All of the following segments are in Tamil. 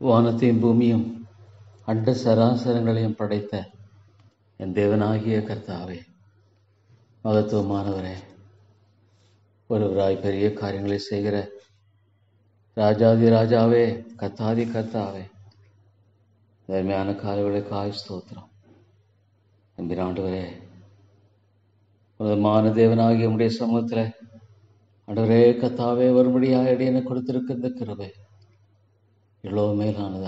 வானத்தையும் பூமியும் அண்ட சராசரங்களையும் படைத்த என் தேவனாகிய கர்த்தாவே, மகத்துவமானவரே, ஒருவராய் பெரிய காரியங்களை செய்கிற ராஜாதி ராஜாவே, கர்த்தாதி கர்த்தாவே, தர்மையான காலங்களுக்காய் ஸ்தோத்திரம். நம்பினாண்டவரே, உன்னதமான தேவனாகிய உம்முடைய சமூகத்தில் ஆண்டவரே கர்த்தாவே, வரும்படியாக அடியேனை கொடுத்திருக்கிற கிருபை இவ்வளோ மேலானது.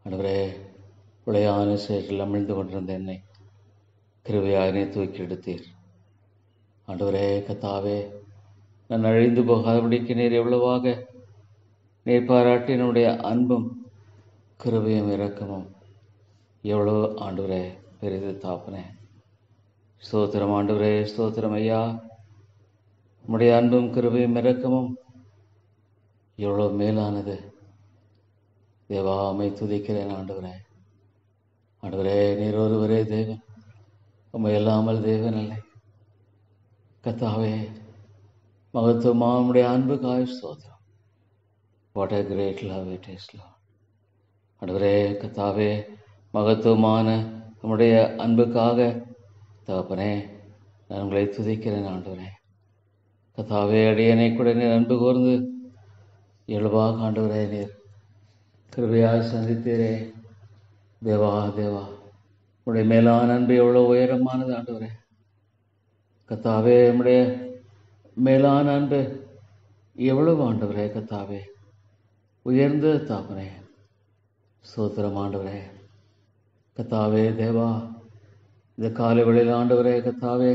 ஆண்டவரே, உளையான சேற்றில் அமிழ்ந்து கொண்டிருந்த என்னை கிருபையாயினை தூக்கி எடுத்தீர். ஆண்டவரே கர்த்தாவே, நான் அழிந்து போகாதபடிக்கு நீர் எவ்வளவாக நீர் பாராட்டி என்னுடைய அன்பும் கிருபையும் இரக்கமும் எவ்வளவு ஆண்டவரே பெரிது தாப்பனே. ஸ்தோத்திரம் ஆண்டவரே, ஸ்தோத்திரம் ஐயா. உம்முடைய அன்பும் கிருபையும் இரக்கமும் எவ்வளோ மேலானது. தேவாமை துதிக்கிறேன் ஆண்டவரே. ஆண்டவரே, நீர் ஒருவரே தேவன், உம்மை இல்லாமல் தேவன் இல்லை. கர்த்தாவே, மகத்துவமானுடைய அன்புக்காய் ஸ்தோத்திரம். What a great love it is, Lord. ஆண்டவரே கர்த்தாவே, மகத்துவமான உம்முடைய அன்புக்காக தகப்பனே நான் உங்களை துதிக்கிறேன். ஆண்டவரே கர்த்தாவே, அடியனை கூட நீர் அன்பு கூர்ந்து இயல்பாக ஆண்டவரே நீர் கிருபையாக சந்தித்தீரே. தேவா தேவா, உடைய மேலான அன்பு எவ்வளோ உயரமானது. ஆண்டவரே கர்த்தாவே, உம்முடைய மேலான அன்பு எவ்வளவு ஆண்டவரே கர்த்தாவே உயர்ந்த தாப்பனே. ஸ்தோத்திரம் ஆண்டவரே கர்த்தாவே. தேவா, இந்த காலை வேளையில் ஆண்டவரே கர்த்தாவே,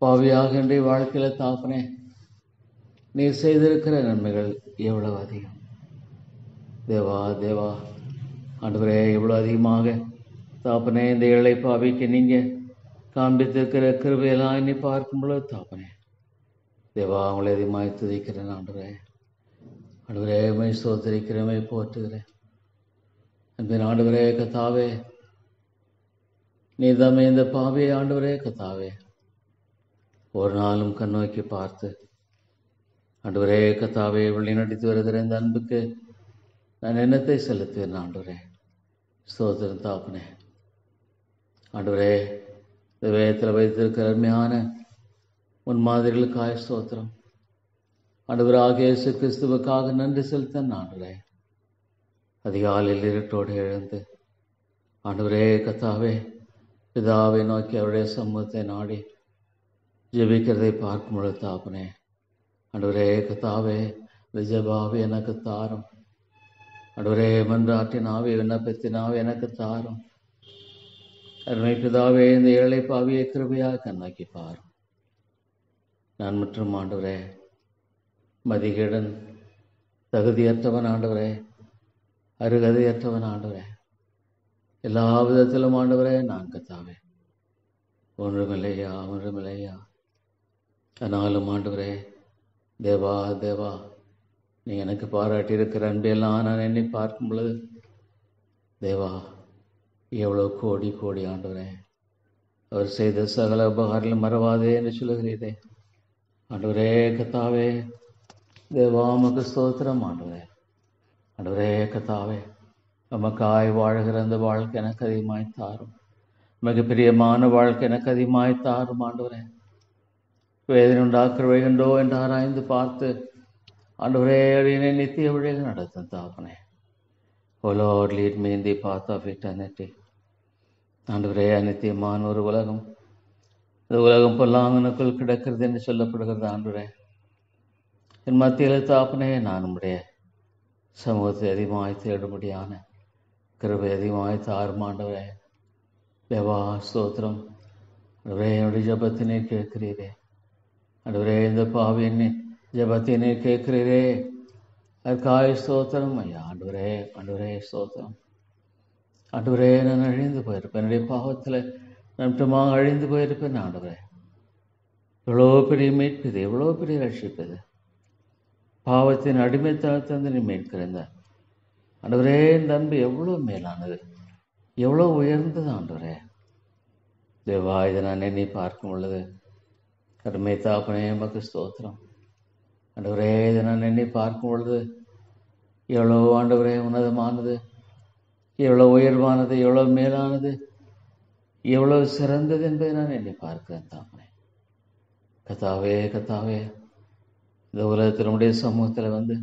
பாவியாக என்னுடைய வாழ்க்கையில் தாப்பனே நீர் செய்திருக்கிற நன்மைகள் எவ்வளவு அதிகம். தேவா தேவா, ஆண்டவரே எவ்வளோ அதிகமாக தாப்பனே இந்த ஏழை பாவிக்கு நீங்கள் காண்பித்திருக்கிற கிருபையெல்லாம் என்னை பார்க்கும் பொழுது தாப்பனே தேவா, அவங்களை அதிகமாக துதிக்கிறேன். ஆண்டவரே ஆண்டவரே, மை ஸ்தோத்திரிக்கிறேன், போற்றுகிறேன். அன்பின் ஆண்டவரே கர்த்தாவே, நீர் தாமே இந்த பாவியை ஆண்டவரே கர்த்தாவே ஒரு நாளும் கண்ணோக்கி பார்த்து ஆண்டவரே கர்த்தாவே வழி நடத்தி வருகிற இந்த அன்புக்கு நான் எண்ணத்தை செலுத்துவேன். ஆண்டவரே ஸ்தோத்திரம் தாப்பனே. ஆண்டவரே, இந்த வேதத்தில் வைத்திருக்கிற அருமையான உன் மாதிரிகளுக்காக ஸ்தோத்திரம். ஆண்டவராகிய இயேசு கிறிஸ்துவுக்காக நன்றி செலுத்தன். ஆண்டவரே, அதிகாலையில் இருட்டோடு எழுந்து ஆண்டவரே கர்த்தாவே பிதாவை நோக்கி அவருடைய சமூகத்தை நாடி ஜெபிக்கிறதை பார்க்கும் பொழுது தாப்பனே ஆண்டவரே கர்த்தாவே, இந்த ஜெபாவை எனக்கு தாரும். ஆண்டவரே, மன்றாட்டின் ஆவி விண்ணப்பத்தின் ஆவி எனக்கு தாரும். அருமை பிதாவே, இந்த ஏழை பாவியை கிருபையாக கண்ணாக்கி பாரும். நான் மற்றும் ஆண்டவரே மதிகேடன், தகுதியற்றவன் ஆண்டவரே, அருகதையற்றவன் ஆண்டவரே, எல்லா விதத்திலும் ஆண்டவரே நான் கர்த்தாவே ஒன்றுமில்லையா. ஆனாலும் ஆண்டவரே தேவா தேவா, நீ எனக்கு பாராட்டியிருக்கிற அன்பையெல்லாம் நான் என்னை பார்க்கும் பொழுது தேவா எவ்வளோ கோடி கோடி ஆண்டவரே, அவர் செய்த சகல உபகாரங்களும் மறவாதே என்று சொல்லுகிறீரே. ஆண்டவரே கர்த்தாவே தேவா, உமக்கு ஸ்தோத்திரம். ஆண்டவரே கர்த்தாவே, உமக்காய் வாழ்கிற அந்த வாழ்க்கை எனக்கு அதிகமாய் தாரும். உமக்கு பிரியமான வாழ்க்கை எனக்கு அதிகமாய் தாரும். ஆண்டவரே, வேதனை உண்டாக்குற வழிகண்டோ என்று ஆராய்ந்து பார்த்து ஆண்டவரே அடியனை நித்திய வழியில் நடத்தும் தாப்பனே. Oh lord, lead me in the path of eternity. ஆண்டவரே, அநித்தியமான ஒரு உலகம், இந்த உலகம் பொல்லாங்கனுக்குள் கிடக்கிறது என்று சொல்லப்படுகிறது. ஆண்டவரே, என் மத்தியில் தாப்பனே நான் உம்முடைய சமூகத்தை அதிகமாய் தேடும்படியான கிருபை அதிகமாய் தாரும். ஆண்டவரே தேவா ஸ்தோத்திரம். ஆண்டவரே, என்னுடைய ஜபத்தினை கேட்கிறீரே. ஆண்டவரே, இந்த பாவியின் ஜபத்தினை கேட்கிறீரே, அதற்காய் ஸ்தோத்திரம் ஐயா. ஆண்டவரே ஸ்தோத்திரம். ஆண்டவரே, நான் அழிந்து போயிருப்பேன், என்னுடைய பாவத்தில் நட்டமாக அழிந்து போயிருப்பேன். ஆண்டவரே, எவ்வளோ பெரிய மீட்பது, எவ்வளோ பெரிய ரட்சிப்பது. பாவத்தின் அடிமைத்தனத்திலிருந்து நீ மீட்கிறேன். ஆண்டவரே, இந்த அன்பு எவ்வளோ மேலானது, எவ்வளோ உயர்ந்தது. ஆண்டவரே தேவா, இதை நான் எண்ணி பார்க்கும் பொழுது அருமை தாப்பனே உமக்கு ஸ்தோத்திரம். ஆண்டவரே, இதை நான் எண்ணி பார்க்கும் பொழுது எவ்வளோ ஆண்டவரே உன்னதமானது, எவ்வளோ உயர்வானது, எவ்வளோ மேலானது, எவ்வளவு சிறந்தது என்பதை நான் எண்ணி பார்க்கிறேன் தாமனே. கத்தாவே கத்தாவே, இந்த உலகத்தில் நம்முடைய சமூகத்தில் வந்து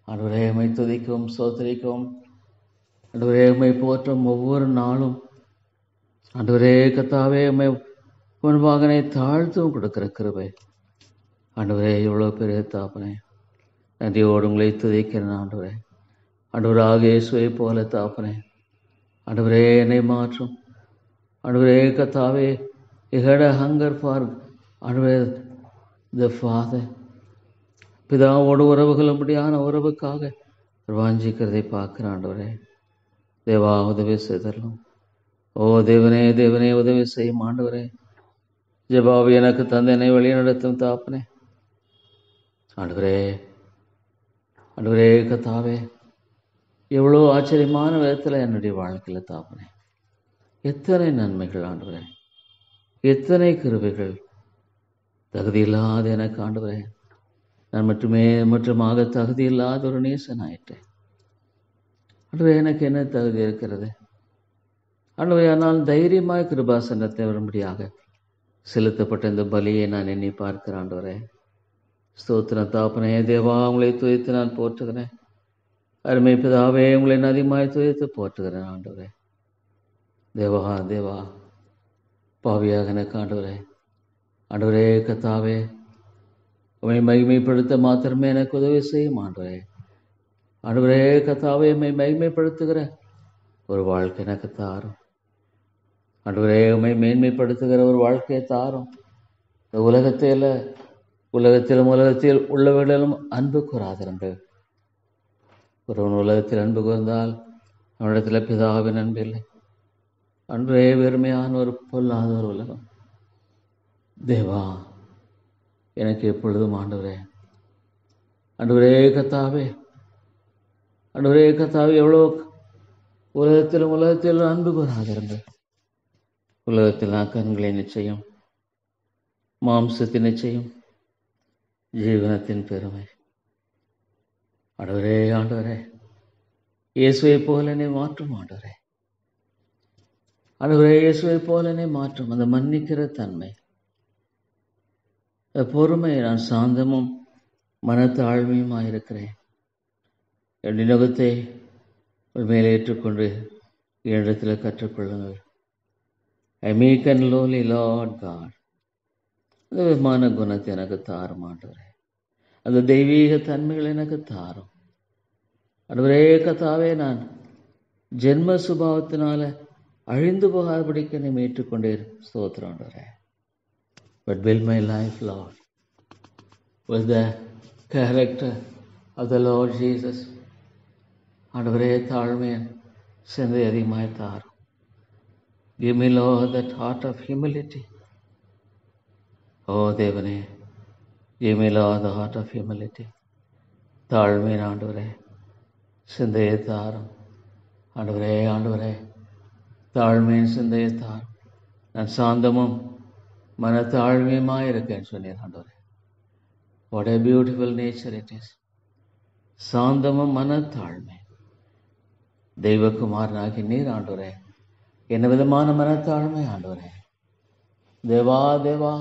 ஆண்டவரே உம்மை துதிக்கவும் சோதரிக்கவும், ஆண்டவரே உம்மை போற்றும் ஒவ்வொரு நாளும் ஆண்டவரே கத்தாவே உம்மை முன்பாகனை தாழ்த்தும் கொடுக்கிற கிருபை ஆண்டவரே எவ்வளோ பெரிய தாப்பனே. நன்றியோடு உங்களை துதிக்கிறேன் ஆண்டவரே. ஆண்டவராக இயேசுவை போல தாப்பனே, ஆண்டவரே என்னை மாற்றும் ஆண்டவரே கத்தாவே. You had a hunger for ஆண்டவரே the Father. பிதாவோடு உறவுகளும்படியான உறவுக்காக வாஞ்சிக்கிறதை பார்க்கிற ஆண்டவரே. தேவா உதவி செய்தரலாம். ஓ தேவனே தேவனே உதவி செய்யும் ஆண்டவரே. ஜெபாவி எனக்கு தந்தனை வழி நடத்தும் தாப்பனே. ஆண்டவரே ஆண்டவரே கத்தாவே, எவ்வளோ ஆச்சரியமான விதத்தில் என்னுடைய வாழ்க்கையில் தாப்பனே, எத்தனை நன்மைகள் ஆண்டவரே, எத்தனை கிருபைகள். தகுதியில்லாத எனக்கு ஆண்டவரே, நான் மட்டுமாக தகுதியில்லாத ஒரு நேசன் ஆயிட்டேன் ஆண்டவரே. எனக்கு என்ன தகுதி இருக்கிறது ஆண்டவரே? ஆனால் தைரியமாய் கிருபாசனத்தை வரும்படியாக செலுத்தப்பட்ட இந்த பலியை நான் எண்ணி பார்க்கிறேன் ஆண்டவரே. ஸ்தோத்திரம் தாப்பனே. தேவா உங்களை துதித்து நான் போற்றுகிறேன். அருமை பிதாவே உங்களை அதிகமாய் துதித்து போற்றுகிறேன் ஆண்டவரே. தேவா தேவா, பாவியாக எனக்கு ஆண்டவரே, ஆண்டவரே கத்தாவே உம்மை மகிமைப்படுத்த மாத்திரமே எனக்கு உதவி செய்யும் ஆண்டவரே. ஆண்டவரே கத்தாவே உம்மை மகிமைப்படுத்துகிற ஒரு வாழ்க்கை எனக்கு தாரும் ஆண்டவரே. உம்மை மேன்மைப்படுத்துகிற ஒரு வாழ்க்கையை தாரும். இந்த உலகத்தில் உள்ளவர்களிலும் அன்பு கூறாதிருங்கள். ஒருவன் உலகத்தில் அன்பு கூர்ந்தால் அவனிடத்தில் பிதாவின் அன்பு இல்லை. அன்றே வெறுமையான ஒரு பொல்லாத ஒரு உலகம். தேவா எனக்கு எப்பொழுதும் ஆண்டவரே, ஆண்டவரே கத்தாவே, ஆண்டவரே கத்தாவே, எவ்வளோ உலகத்தில் அன்பு கூறாதிருங்கள். உலகத்தில் நான் கண்களை நிச்சயம், மாம்சத்தின் நிச்சயம், ஜீவனத்தின் பெருமை. ஆண்டவரே ஆண்டவரே, இயேசுவை போல என்னை மாற்றும் ஆண்டவரே. ஆண்டவரே இயேசுவை போல என்னை மாற்றும் அந்த மன்னிக்கிற தன்மை, பொறுமை. நான் சாந்தமும் மனத்தாழ்மையுமாயிருக்கிறேன். என்னுடைய நுகத்தை மேலே ஏற்றுக்கொண்டு என்னிடத்தில் கற்றுக்கொள்ளுங்கள். ஐ மீக் அண்ட் லோலி லார்ட் காட். அந்த விமான குணத்தை எனக்கு தாரும் ஆண்டவரே. அந்த தெய்வீக தன்மைகள் எனக்கு தாரும் ஆண்டவரே கத்தாவே. நான் ஜென்ம சுபாவத்தினால அழிந்து போகாதபடிக்கு என்னை ஏற்றுக்கொண்டே ஸ்தோத்திரம் ஆண்டவரே. But build my life, Lord, with the character of the Lord Jesus. ஆண்டவரே தாழ்மையின் சிந்தை அதிகமாய் தாரும். Give me, Lord, that heart of humility. Oh தேவனே, give me, Lord, the heart of humility. தாழ்மையின் ஆண்டவரே சிந்தையை தாரும் ஆண்டவரே. ஆண்டவரே தாழ்மையின் சிந்தையை தாரும். நான் சாந்தமும் மனத்தாழ்மையுமாய் இருக்கேன்னு சொன்னீர் ஆண்டவரே. What a beautiful nature it is. சாந்தமும் மனத்தாழ்மை. தெய்வகுமாரனாகி நீர் ஆண்டவரே, என்ன விதமான மனத்தாழ்மை ஆண்டவரே. தேவா தேவா,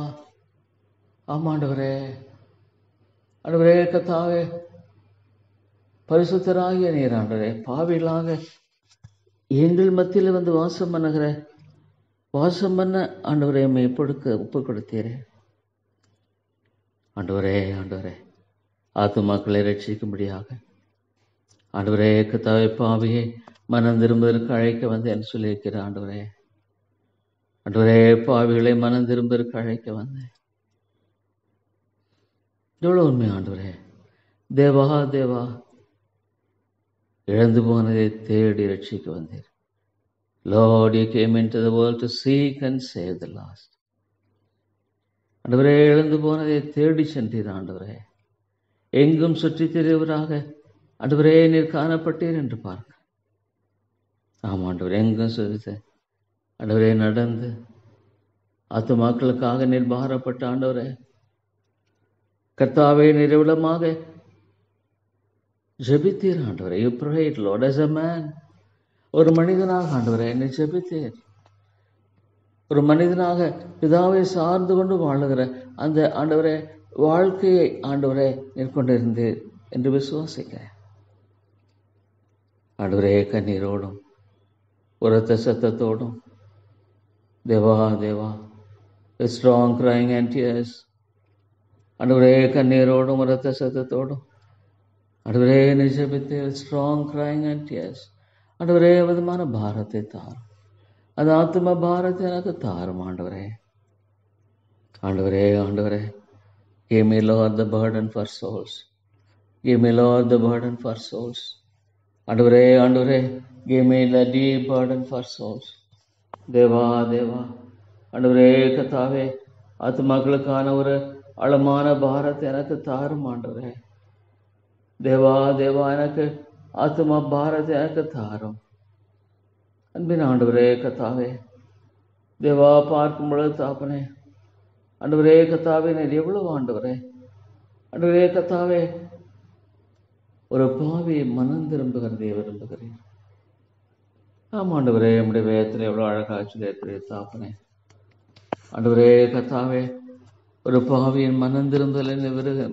ஆமாண்டவரே. ஆண்டவரே கத்தாவே, பரிசுத்தராகிய நீர் ஆண்டவரே, பாவிகளாக எங்கள் மத்தியில் வந்து வாசம் பண்ண ஆண்டவரே எம்மை ஒப்பு கொடுத்தீரே ஆண்டவரே. ஆண்டவரே ஆத்துமாக்களை ரட்சிக்கும்படியாக ஆண்டவரே கத்தாவே, பாவியை மனம் திரும்புவதற்கு அழைக்க வந்தேன் சொல்லியிருக்கிற ஆண்டவரே. ஆண்டவரே பாவிகளை மனம் திரும்புவதற்கு அழைக்க வந்தேன். எவ்வளோ உண்மை ஆண்டவரே. தேவா தேவா, இழந்து போனதை தேடி ரட்சிக்க வந்தீர். Lord, you came into the world to seek and save the lost. ஆண்டவரே இழந்து போனதை தேடி சென்றீர் ஆண்டவரே. எங்கும் சுற்றி திரிவராக ஆண்டவரே நீர் காணப்பட்டீர் என்று பார்க்க. ஆமாம் ஆண்டவரே, எங்கும் சுற்றி ஆண்டவரே நடந்து ஆத்துமாக்களுக்காக நீர் பாரப்பட்ட ஆண்டவரே. கர்த்தாவே, நிறைவிடமாக ஜெபித்தீர் ஆண்டவரே. You prayed Lord as a man. ஒரு மனிதனாக ஆண்டவரே என்னை ஜெபித்தீர். ஒரு மனிதனாக பிதாவை சார்ந்து கொண்டு வாழுகிற அந்த ஆண்டவரே வாழ்க்கையை ஆண்டவரே மேற்கொண்டிருந்தீர் என்று விசுவாசிக்கிறேன். ஆண்டவரே கண்ணீரோடும் உரத்த சத்தத்தோடும் Deva Deva strong crying and tears, ஆண்டவரே கண்ணீரோடும் உரத்த சத்தத்தோடும் ஆண்டவரே நிஜபித்து ஸ்ட்ராங் crying and tears, ஆண்டவரே விதமான பாரத்தை தாரும். அந்த ஆத்ம பாரத்தை எனக்கு தாரும் ஆண்டவரே. ஆண்டவரே ஆண்டவரே give me Lord the burden for souls. Give me Lord the burden for souls. ஆண்டவரே ஆண்டவரே give me the deep burden for souls. Deva Deva ஆண்டவரே கர்த்தாவே ஆத்மாக்களுக்கான ஒரு ஆழமான பாரத்தை எனக்கு தாரும் ஆண்டவரே. தேவா தேவா எனக்கு ஆத்மா பாரத்தை எனக்கு தாரும். அன்பின் ஆண்டவரே கர்த்தாவே தேவா பார்க்கும் பொழுது தாப்பனே ஆண்டவரே கர்த்தாவே நீர் எவ்வளவு ஆண்டவரே ஆண்டவரே கர்த்தாவே ஒரு பாவியை மனம் திரும்புகிறதை விரும்புகிறேன். ஆமாம் ஆண்டவரே நம்முடைய வேதத்தில் எவ்வளோ அழகாச்சு இருக்கிறீர் தாப்பனே. ஆண்டவரே கர்த்தாவே ஒரு பாவியின் மனம் திரும்புதலை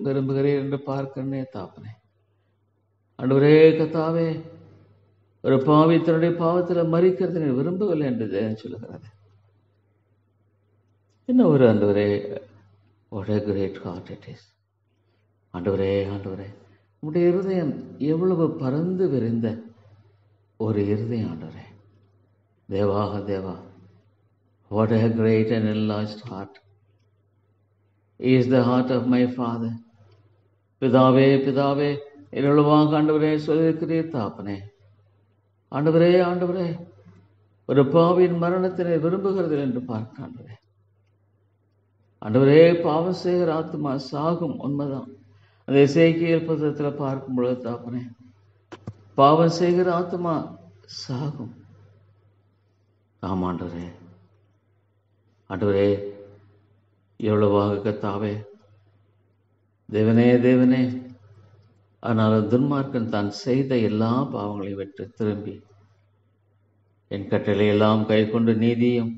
விரும்புகிறேன் என்று பார்க்கிறனே தாப்பனே. ஆண்டவரே கர்த்தாவே ஒரு பாவி தன்னுடைய பாவத்தில் மறிக்கிறது விரும்பவில்லை என்று தேவன் சொல்லுகிறது. என்ன ஒரு ஆண்டவரே what a great heart it is. ஆண்டவரே ஆண்டவரே உம்முடைய இருதயம் எவ்வளவு பறந்து விரிந்த ஒரு இருதயம் ஆண்டவரே. Deva Deva what a great and enlarged heart is the heart of my Father. பிதாவே பிதாவே எவ்வளவாக ஆண்டவரே சொல்லியிருக்கிறீர் தாப்பனே. ஆண்டவரே ஆண்டவரே ஒரு பாவியின் மரணத்தினை விரும்புகிறது என்று பார்க்க ஆண்டவரே. ஆண்டவரே பாவம் செய்கிற ஆத்மா சாகும், உண்மைதான். அந்த எசேக்கியேல் புத்தகத்தில் பார்க்கும் பொழுது தாப்பனே பாவம் செய்கிற ஆத்மா சாகும். ஆமாண்டவரே ஆண்டவரே எவ்வளவாக கர்த்தாவே தேவனே தேவனே. ஆனால் துன்மார்க்கன் தான் செய்த எல்லா பாவங்களையும் விட்டு திரும்பி என் கட்டளை எல்லாம் கை கொண்டு நீதியும்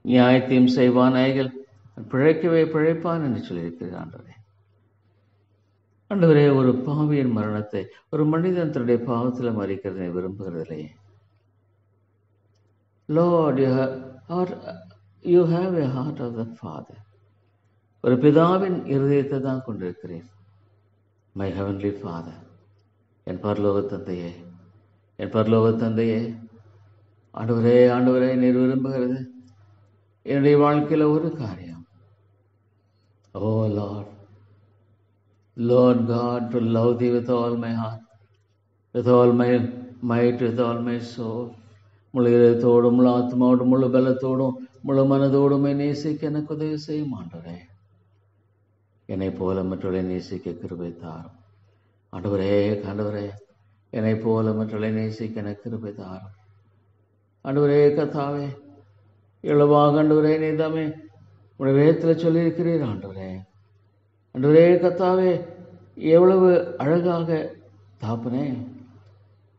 நியாயத்தையும் செய்வானாய்கள் பிழைக்கவே பிழைப்பான் என்று சொல்லியிருக்கிறார் ஆண்டவரே. ஆண்டவரே ஒரு பாவியின் மரணத்தை ஒரு மனிதன் தன்னுடைய பாவத்தில் மறிக்கிறதை விரும்புகிறதில்லையே. Lord you have a heart of the father. ஒரு பிதாவின் இருதயத்தை தான் கொண்டிருக்கிறேன். மை ஹெவன்லி ஃபாதர், என் பரலோக தந்தையே, என் பரலோக தந்தையே. ஆண்டவரே ஆண்டவரே நீர் விரும்புகிறது என்னுடைய வாழ்க்கையில் ஒரு காரியம். ஓ Lord, Lord God, to love thee with all my heart, with all my might, with all my soul. முழு இதயத்தோடும் முழு ஆத்மாவோடும் முழு பலத்தோடும் முழு மனதோடும் நேசிக்க எனக்கு உதவி செய்யும் ஆண்டவரே. என்னை போல மற்றவர்களை நேசிக்க கிருபை தாரும் ஆண்டவரே. ஆண்டவரே என்னை போல மற்றவர்களை நேசிக்க எனக்கு கிருபை தாரும் ஆண்டவரே. கர்த்தாவே எவ்வளவாக ஆண்டவரே நீதாமே உடைய வேதத்தில் சொல்லியிருக்கிறீர் ஆண்டவரே. ஆண்டவரே கர்த்தாவே எவ்வளவு அழகாக தாப்பனே.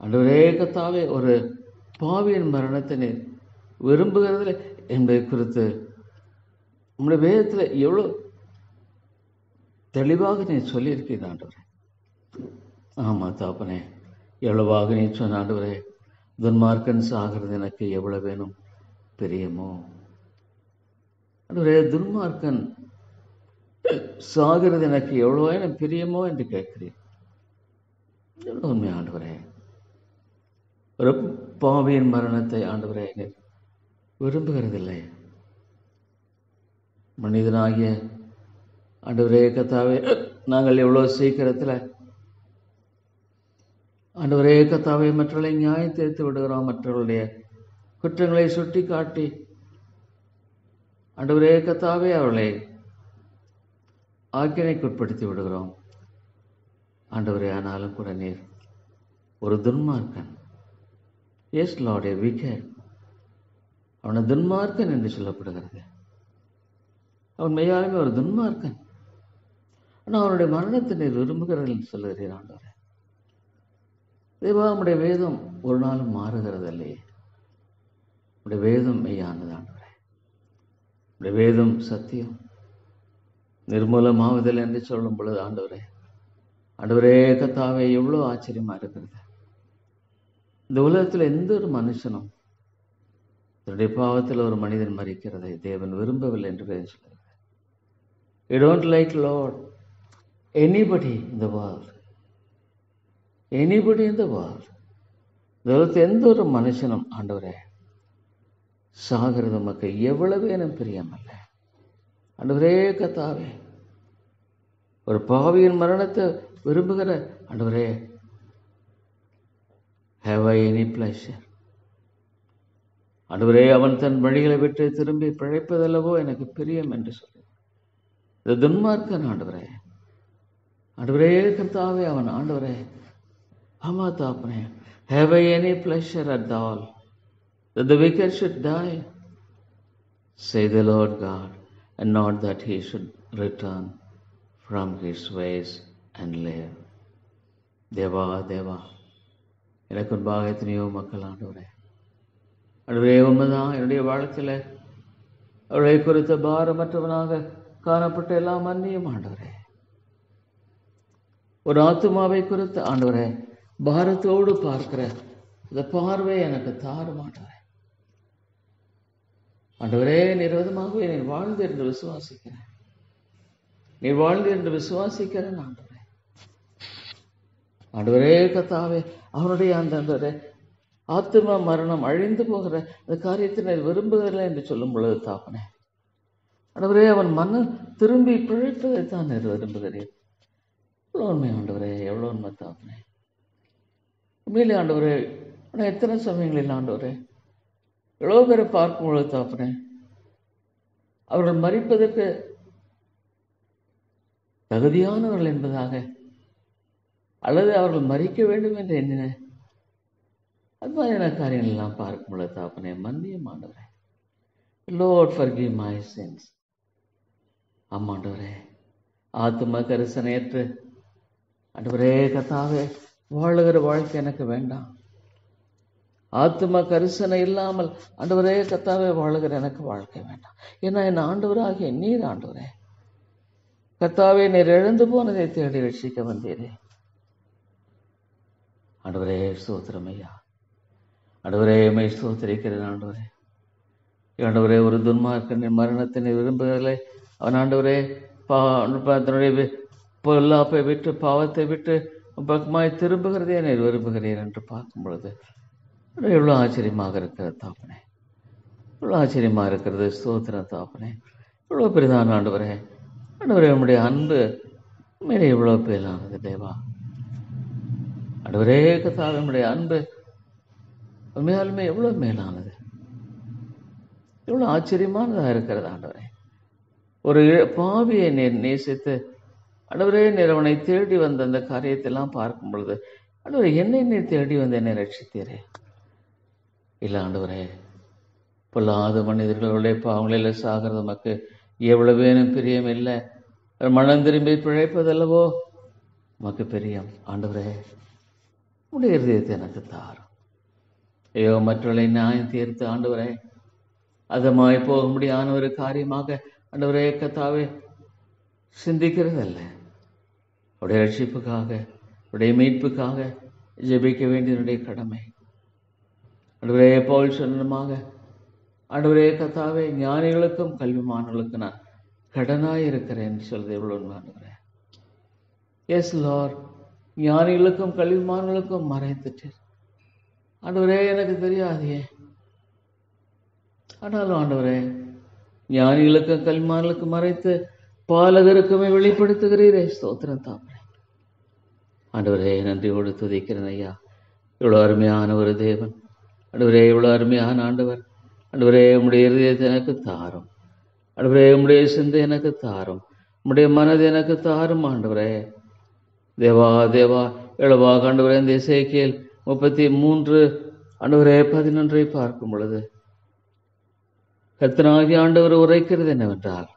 ஆண்டவரே கர்த்தாவே ஒரு பாவியின் மரணத்தினை விரும்புகிறதில்லை என்பதை குறித்து உங்களுடைய வேதத்தில் எவ்வளோ தெளிவாக நீ சொல்லியிருக்கிறீர் ஆண்டவரே. ஆமாம் தாப்பனே எவ்வளவாக நீ சொன்ன ஆண்டவரே. துன்மார்க்கன் சாகிறது எனக்கு எவ்வளவு வேணும் பிரியமோ. ஆண்டவரே துன்மார்க்கன் சாகிறது எனக்கு எவ்வளோ எனக்கு பிரியமோ என்று கேட்கிறேன். எவ்வளோ உண்மை ஆண்டவரே. ஒரு பாவியின் மரணத்தை ஆண்டவரே விரும்புகிறதில்லை. மனிதனாகிய ஆண்டவரே கர்த்தாவே நாங்கள் எவ்வளோ சீக்கிரத்தில் ஆண்டவரே கர்த்தாவே மற்றவர்களை நியாயம் தீர்த்து விடுகிறோம். மற்றவர்களுடைய குற்றங்களை சுட்டி காட்டி ஆண்டவரே கர்த்தாவே அவர்களை ஆக்கினைக்குட்படுத்தி விடுகிறோம் ஆண்டவரே. ஆனாலும் கூட நீர் ஒரு துன்மார்க்கன், எஸ் லார்ட் ஏ விக்கெட், அவனை துன்மார்க்கன் என்று சொல்லப்படுகிறது. அவன் மெய்யாலுமே ஒரு துன்மார்க்கன். ஆனால் அவனுடைய மரணத்தை நீர் விரும்புகிறதில் சொல்லுகிறீர் ஆண்டவரே. தேவா, உம்முடைய வேதம் ஒரு நாளும் மாறுகிறது இல்லையே. உடைய வேதம் மெய்யானது ஆண்டவரே. உடைய வேதம் சத்தியம், நிர்மூலமாவதில்லை என்று சொல்லும் பொழுது ஆண்டவரே, ஆண்டவரே கர்த்தாவே, எவ்வளோ ஆச்சரியமா இருக்கிறது. இந்த உலகத்தில் எந்த ஒரு மனுஷனும் தன்னுடைய பாவத்தில் ஒரு மனிதன் மரிக்கிறதை தேவன் விரும்பவில்லை என்று வேதம் சொல்கிறது. You don't like, Lord, anybody in the world. Anybody in the world. இந்த உலகத்தில் எந்த ஒரு மனுஷனும் ஆண்டவரே சாகிறது உமக்கு எவ்வளவு எனக்கு பிரியமல்ல. ஆண்டவரே கர்த்தாவே, ஒரு பாவியின் மரணத்தை விரும்புகிற ஆண்டவரே, have I any pleasure? ஆண்டவரே, அவன் தன் வழிகளை விட்டு திரும்பி பிழைப்பதல்லவோ எனக்கு பிரியம் என்று சொல்லி இந்த துன்மார்க்கன் ஆண்டவரே, ஆண்டவரே கர்த்தாவே, அவன் ஆண்டவரே, ஆமா தாப்பனே, have I any pleasure at all that the wicked should die? Say the Lord God, and not that he should return from his ways and live. Deva Deva, எனக்கு முன்பாக எத்தனையோ மக்கள் ஆண்டவரே, ஆண்டவரே உண்மைதான், என்னுடைய வாழ்க்கையில் அவர்களை குறித்த பாரமற்றவனாக காணப்பட்ட எல்லாம் மன்னியும் ஆண்டவரே. ஒரு ஆத்துமாவை குறித்த ஆண்டவரே பாரத்தோடு பார்க்கிற இந்த பார்வை எனக்கு தாரும் ஆண்டவரே. ஆண்டவரே, நிர்வதமாகவே நீ வாழ்ந்து என்று விசுவாசிக்கிறேன். நீ வாழ்ந்து என்று விசுவாசிக்கிறேன் ஆண்டவரே. ஆண்டவரே கர்த்தாவே, அவனுடைய அந்த ஆத்தும மரணம் அழிந்து போகிற அந்த காரியத்தை நான் விரும்புகிறேன் என்று சொல்லும் பொழுது தாப்பனே, ஆண்டவரே, அவன் மனம் திரும்பி பிழைப்பதைத்தான் விரும்புகிறேன். எவ்வளோ உண்மை ஆண்டவரே, எவ்வளோ உண்மை தாப்பனே. உண்மையிலே ஆண்டவரே, ஆனால் எத்தனை சமயங்களில் ஆண்டவரே எவ்வளோ பேரை பார்க்கும் பொழுது தாப்பனே, அவர்கள் மரிப்பதற்கு தகுதியானவர்கள் என்பதாக அல்லது அவர்கள் மரிக்க வேண்டும் என்று எண்ணினேன். அது மாதிரியான காரியங்கள் எல்லாம் பார்க்கும் பொழுது தாப்பனே, மன்னியும் ஆண்டவரே. Lord, forgive my sins. ஆமாண்டவரே, ஆத்தும கரிசனையற்று ஆண்டவரே கர்த்தாவே வாழுகிற வாழ்க்கை எனக்கு வேண்டாம். ஆத்தும கரிசனை இல்லாமல் ஆண்டவரே கர்த்தாவே வாழுகிற எனக்கு வாழ்க்கை வேண்டாம். ஏன்னா என் ஆண்டவராகிய நீர் ஆண்டவரே கர்த்தாவே, நீர் இழந்து போனதை தேடி ரட்சிக்க வந்தீரே. ஆண்டவரே ஸ்தோத்திரம் ஐயா. ஆண்டவரே மை ஸ்தோத்திரிக்கிறேன் ஆண்டவரே. ஆண்டவரே, ஒரு துன்மார்க்கனின் மரணத்தினை விரும்புகிறே அவன் ஆண்டவரே தன்னுடைய பொல்லாப்பை விட்டு பாவத்தை விட்டு பக்கமாய் திரும்புகிறதே நீர் விரும்புகிறீர் என்று பார்க்கும் பொழுது எவ்வளோ ஆச்சரியமாக இருக்கிறது தாப்பனே, எவ்வளோ ஆச்சரியமாக இருக்கிறது. ஸ்தோத்திரம் தாப்பனே, இவ்வளோ பெரிதான ஆண்டவரே. ஆண்டவரே, உம்முடைய அன்பு மேலே எவ்வளோ பேரானது தேவா. ஆண்டவரே கர்த்தாவே, உம்முடைய அன்பு உண்மையாலுமே எவ்வளோ மேலானது, எவ்வளோ ஆச்சரியமானதாக இருக்கிறது ஆண்டவரே. ஒரு பாவியை நீர் நேசித்து ஆண்டவரே, நீர் அவனை தேடி வந்த அந்த காரியத்தெல்லாம் பார்க்கும் பொழுது ஆண்டவரே, என்னை நீர் தேடி வந்து என்னை ரட்சித்தீரே. இல்லை ஆண்டவரே, பொல்லாத மனிதர்களுடைய பாவங்களில் சாகிறது நமக்கு எவ்வளவேனும் பிரியம் இல்லை. மனம் திரும்பி பிழைப்பதல்லவோ நமக்கு பிரியம். ஆண்டவரே, உடைய இருதயத்தை எனக்கு தாரும். ஐயோ, மற்றவர்களை நியாயம் தீர்த்து ஆண்டவரே அதமாய் போக முடியாத ஒரு காரியமாக ஆண்டவரே கர்த்தாவே சிந்திக்கிறதல்ல. உடைய ரட்சிப்புக்காக, உடைய மீட்புக்காக ஜெபிக்க வேண்டியதுடைய கடமை. ஆண்டவரே, பவுல் சொன்னமாக ஆண்டவரே கர்த்தாவே, ஞானிகளுக்கும் கல்விமான்களுக்கும் நான் கடனாய் இருக்கிறேன் சொல்றது எவ்வளோ உண்மை ஆண்டவரே. எஸ் லார்ட், ஞானிகளுக்கும் கல்விமான்களுக்கும் மறைத்துட்டு ஆண்டவரே எனக்கு தெரியாதே. ஆனாலும் ஆண்டவரே, ஞானிகளுக்கும் கல்விமான்களுக்கும் மறைத்து பாலகருக்குமே வெளிப்படுத்துகிறீரே. ஸ்தோத்திரம் தாப்பனே. ஆண்டவரே, நன்றியோடு துதிக்கிறேன் ஐயா. இவ்வளோ அருமையான ஒரு தேவன் ஆண்டவரே, இவ்வளோ அருமையான ஆண்டவர் ஆண்டவரே, உம்முடைய இருதயத்தை எனக்கு தாரும் ஆண்டவரே, உம்முடைய சிந்தை எனக்கு தாரும், உம்முடைய மனதை எனக்கு தாரும் ஆண்டவரே. தேவா தேவா, எவ்வளவாக ஆண்டவரே இந்த எசேக்கியேல் 33 ஆண்டவரே 11 பார்க்கும் பொழுது கர்த்தனாகிய ஆண்டவர் உரைக்கிறது என்னவென்றால்,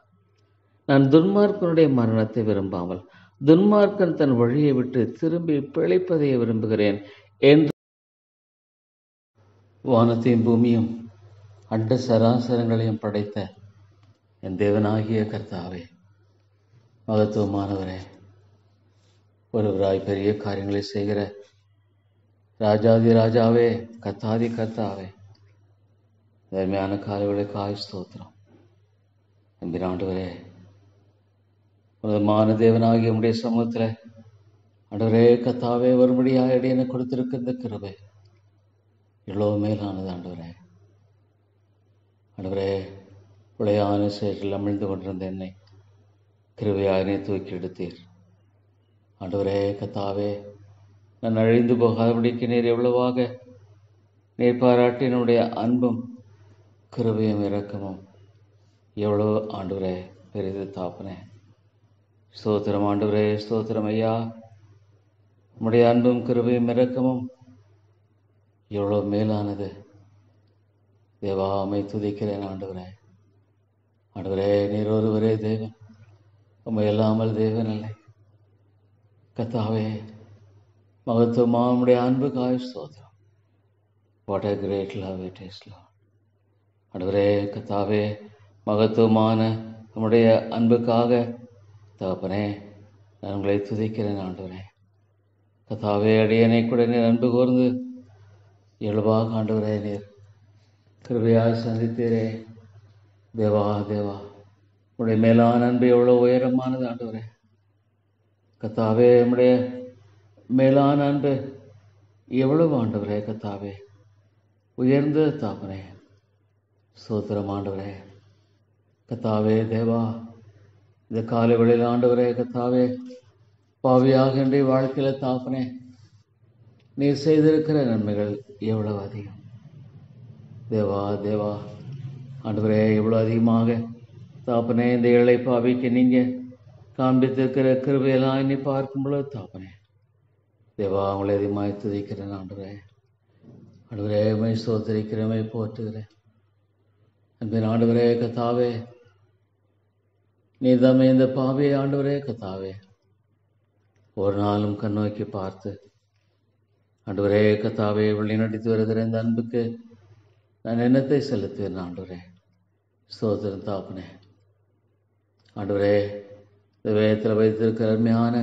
நான் துன்மார்க்கனுடைய மரணத்தை விரும்பாமல் துன்மார்க்கன் தன் வழியை விட்டு திரும்பி பிழைப்பதை விரும்புகிறேன் என்று வானத்தையும் பூமியும் அண்ட சராசரங்களையும் படைத்த என் தேவனாகிய கர்த்தாவே, மகத்துவமானவரே, ஒருவராய் பெரிய காரியங்களை செய்கிற ராஜாதி ராஜாவே, கர்த்தாதி கர்த்தாவே, தர்மையான காலங்களுக்காய் ஸ்தோத்திரம். நம்பினாண்டவரே, உன்னதமான தேவனாகிய உம்முடைய சமூகத்தில் ஆண்டவரே கர்த்தாவே, வரும்படியாக அடியேனை கொடுத்திருக்கிற இந்த கிருபை இவ்வளவு மேலானது. ஆண்டவரே, உளையான செயல்கள் அமிழ்ந்து கொண்டிருந்த என்னை கிருபையாக தூக்கி எடுத்தீர். ஆண்டவரே கர்த்தாவே, நான் அழிந்து போகாதபடிக்கு நீர் எவ்வளவாக நீர் பாராட்டினுடைய அன்பும் கிருபையும் இரக்கமும் எவ்வளவு ஆண்டவரே பெரிது தாப்பனே. ஸ்தோத்திரம் ஆண்டவரே, ஸ்தோத்திரம் ஐயா. உம்முடைய அன்பும் கிருபையும் இரக்கமும் எவ்வளோ மேலானது. தேவாமை துதிக்கிறேன் ஆண்டவரே. ஆண்டவரே, நீர் ஒருவரே தேவன், உம்மை இல்லாமல் தேவன் இல்லை. கர்த்தாவே, மகத்துவமாக உம்முடைய அன்புக்காய் ஸ்தோத்திரம். What a great love it is, Lord. ஆண்டவரே கர்த்தாவே, மகத்துவமான உம்முடைய அன்புக்காக தகப்பனே நான் உங்களை துதிக்கிறேன். ஆண்டவரே கர்த்தாவே, அடியனை கூட நீர் அன்பு கூர்ந்து இயல்பாக ஆண்டவரே நீர் கிருபையாக சந்தித்தீரே. தேவா தேவா, உடைய மேலான அன்பு எவ்வளோ உயரமானது. ஆண்டவரே கர்த்தாவே, உம்முடைய மேலான அன்பு எவ்வளவு ஆண்டவரே கர்த்தாவே உயர்ந்த தாப்பனே. ஸ்தோத்திரம் ஆண்டவரே கர்த்தாவே. தேவா, இந்த காலை வேளையில் ஆண்டவரே கர்த்தாவே, பாவியாக இன்றைய வாழ்க்கையில் தாப்பனே நீர் செய்திருக்கிற நன்மைகள் எவ்வளவு அதிகம். தேவா தேவா, ஆண்டவரே எவ்வளோ அதிகமாக தாப்பனே இந்த ஏழை பாவிக்கு நீங்கள் காண்பித்திருக்கிற கிருபையெல்லாம் என்னை பார்க்கும் பொழுது தாப்பனே தேவா, அவங்களை அதிகமாக துதிக்கிறேன். ஆண்டவரே ஆண்டவரே, மை ஸ்தோத்திரிக்கிறேன், போற்றுகிறேன். அன்பின் ஆண்டவரே கர்த்தாவே, நீர் தாமே இந்த பாவியை ஆண்டவரே கர்த்தாவே ஒரு நாளும் கண்ணோக்கி பார்த்து ஆண்டவரே கர்த்தாவே வழி நடித்து வருகிற இந்த அன்புக்கு நான் எண்ணத்தை செலுத்துவேன். ஆண்டவரே ஸ்தோத்திரம் தாப்பனே. ஆண்டவரே, இந்த வேதத்தில் வைத்திருக்கிற அருமையான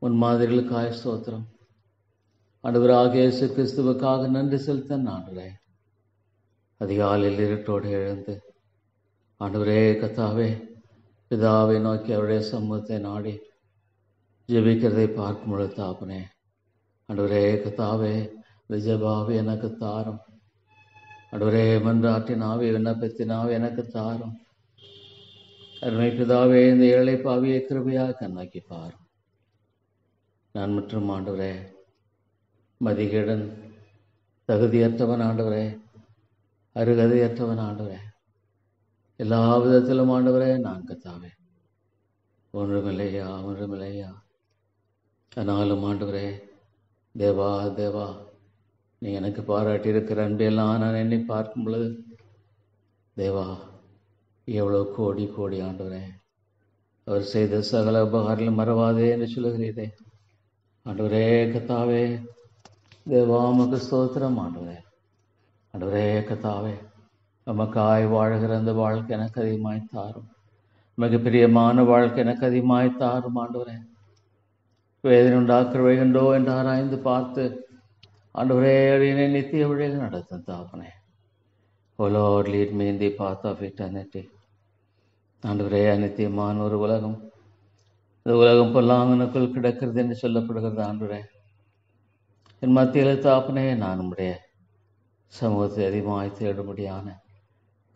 முன்மாதிரிகளுக்காக ஸ்தோத்திரம். ஆண்டவராகிய இயேசு கிறிஸ்துவுக்காக நன்றி செலுத்தன். ஆண்டவரே, அதிகாலையில் இருட்டோடு எழுந்து ஆண்டவரே கர்த்தாவே பிதாவை நோக்கி அவருடைய சமூகத்தை நாடி ஜெபிக்கிறதை பார்க்கும் பொழுது தாப்பனே ஆண்டவரே கர்த்தாவே, இந்த ஜெபாவை எனக்கு தாரும். ஆண்டவரே, மன்றாட்டின் ஆவி விண்ணப்பத்தின் ஆவி எனக்கு தாரும். அருமை பிதாவே, இந்த ஏழை பாவியை கிருபையாக கண்ணாக்கி பாரும். நான் மற்றும் ஆண்டவரே மதிகேடன், தகுதியற்றவன் ஆண்டவரே, அருகதையற்றவன் ஆண்டவரே, எல்லா விதத்திலும் ஆண்டவரே நான் கர்த்தாவே ஒன்றுமில்லையா. ஆனாலும் ஆண்டவரே தேவா தேவா, நீ எனக்கு பாராட்டியிருக்கிற அன்பையெல்லாம் நான் எண்ணி பார்க்கும் பொழுது தேவா எவ்வளோ கோடி கோடி ஆண்டவரே, அவர் செய்த சகல உபகாரங்களும் மறவாதே என்று சொல்லுகிறீரே. ஆண்டவரே கர்த்தாவே தேவா, உமக்கு ஸ்தோத்திரம். ஆண்டவரே கர்த்தாவே, நமக்காய் வாழ்கிற அந்த வாழ்க்கை எனக்கு அதிகமாய் தாரும். மிக பிரியமான வாழ்க்கை எனக்கு அதிகமாய் தாரும். ஆண்டவரே, வேதனை உண்டாக்குற வழிகண்டோ என்று ஆராய்ந்து பார்த்து ஆண்டவரே அடியனை நித்திய வழியில் நடத்தும் தாப்பனே. Oh lord, lead me in the path of eternity. ஆண்டவரே, அநித்தியமான ஒரு உலகம், இந்த உலகம் பொல்லாங்கனுக்குள் கிடக்கிறது என்று சொல்லப்படுகிறது. ஆண்டவரே, என் மத்தியில் தாப்பனே நான் உம்முடைய சமூகத்தை அதிகமாய் தேடும்படியான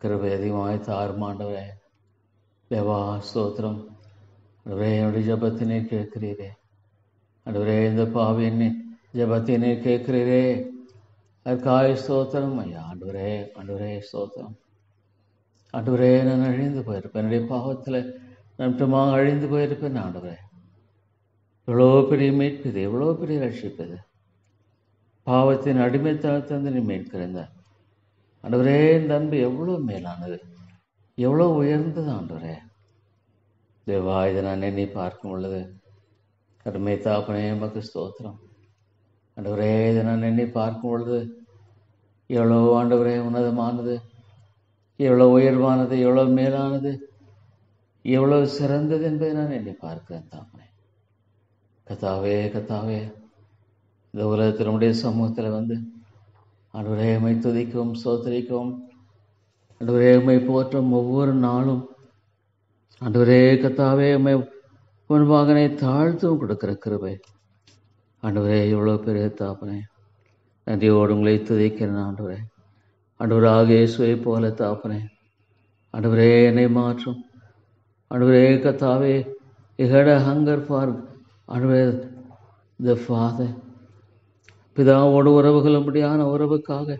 கிருபை அதிகமாய் தாரும். ஆண்டவரே தேவா ஸ்தோத்திரம். ஆண்டவரே, என்னுடைய ஜபத்தினை கேட்கிறீரே. ஆண்டவரே, இந்த பாவியின் ஜபத்தினை கேட்கிறீரே, அதற்காய் ஸ்தோத்திரம் ஐயா. ஆண்டவரே ஸ்தோத்திரம். ஆண்டவரே, நான் அழிந்து போயிருப்பேன், என்னுடைய பாவத்தில் நான் மட்டுமாக அழிந்து போயிருப்பேன். ஆண்டவரே, எவ்வளோ பெரிய மீட்பது, எவ்வளோ பெரிய ரட்சிப்பது. பாவத்தின் அடிமைத்தனத்திலிருந்து நீ மீட்கிறேன். ஆண்டவரே, இந்த அன்பு எவ்வளோ மேலானது, எவ்வளோ உயர்ந்தது. ஆண்டவரே தேவா, இதை நான் எண்ணி பார்க்கும் பொழுது அருமை தாப்பனே உமக்கு ஸ்தோத்திரம். ஆண்டவரே, இதை நான் எண்ணி பார்க்கும் பொழுது எவ்வளோ ஆண்டவரே உன்னதமானது, எவ்வளோ உயர்வானது, எவ்வளோ மேலானது, எவ்வளோ சிறந்தது என்பதை நான் எண்ணி பார்க்கிறேன் தாமே. கத்தாவே கத்தாவே, இந்த உலகத்தில் நம்முடைய சமூகத்தில் வந்து ஆண்டவரே உம்மை துதிக்கவும் ஸ்தோத்திரிக்கவும், ஆண்டவரே உம்மை போற்றும் ஒவ்வொரு நாளும் ஆண்டவரே கத்தாவே உம்மை முன்பாகனை தாழ்த்தும் கொடுக்கிற கிருபை ஆண்டவரே எவ்வளோ பெரிய தாப்பனே. நன்றியோடு உங்களை துதிக்கிறேன் ஆண்டவரே. ஆண்டவராக இயேசுவை போல தாப்பனே, ஆண்டவரே என்னை மாற்றும் ஆண்டவரே கத்தாவே. had a hunger for ஆண்டவரே the Father, பிதாவோடு உறவுகளும்படியான உறவுக்காக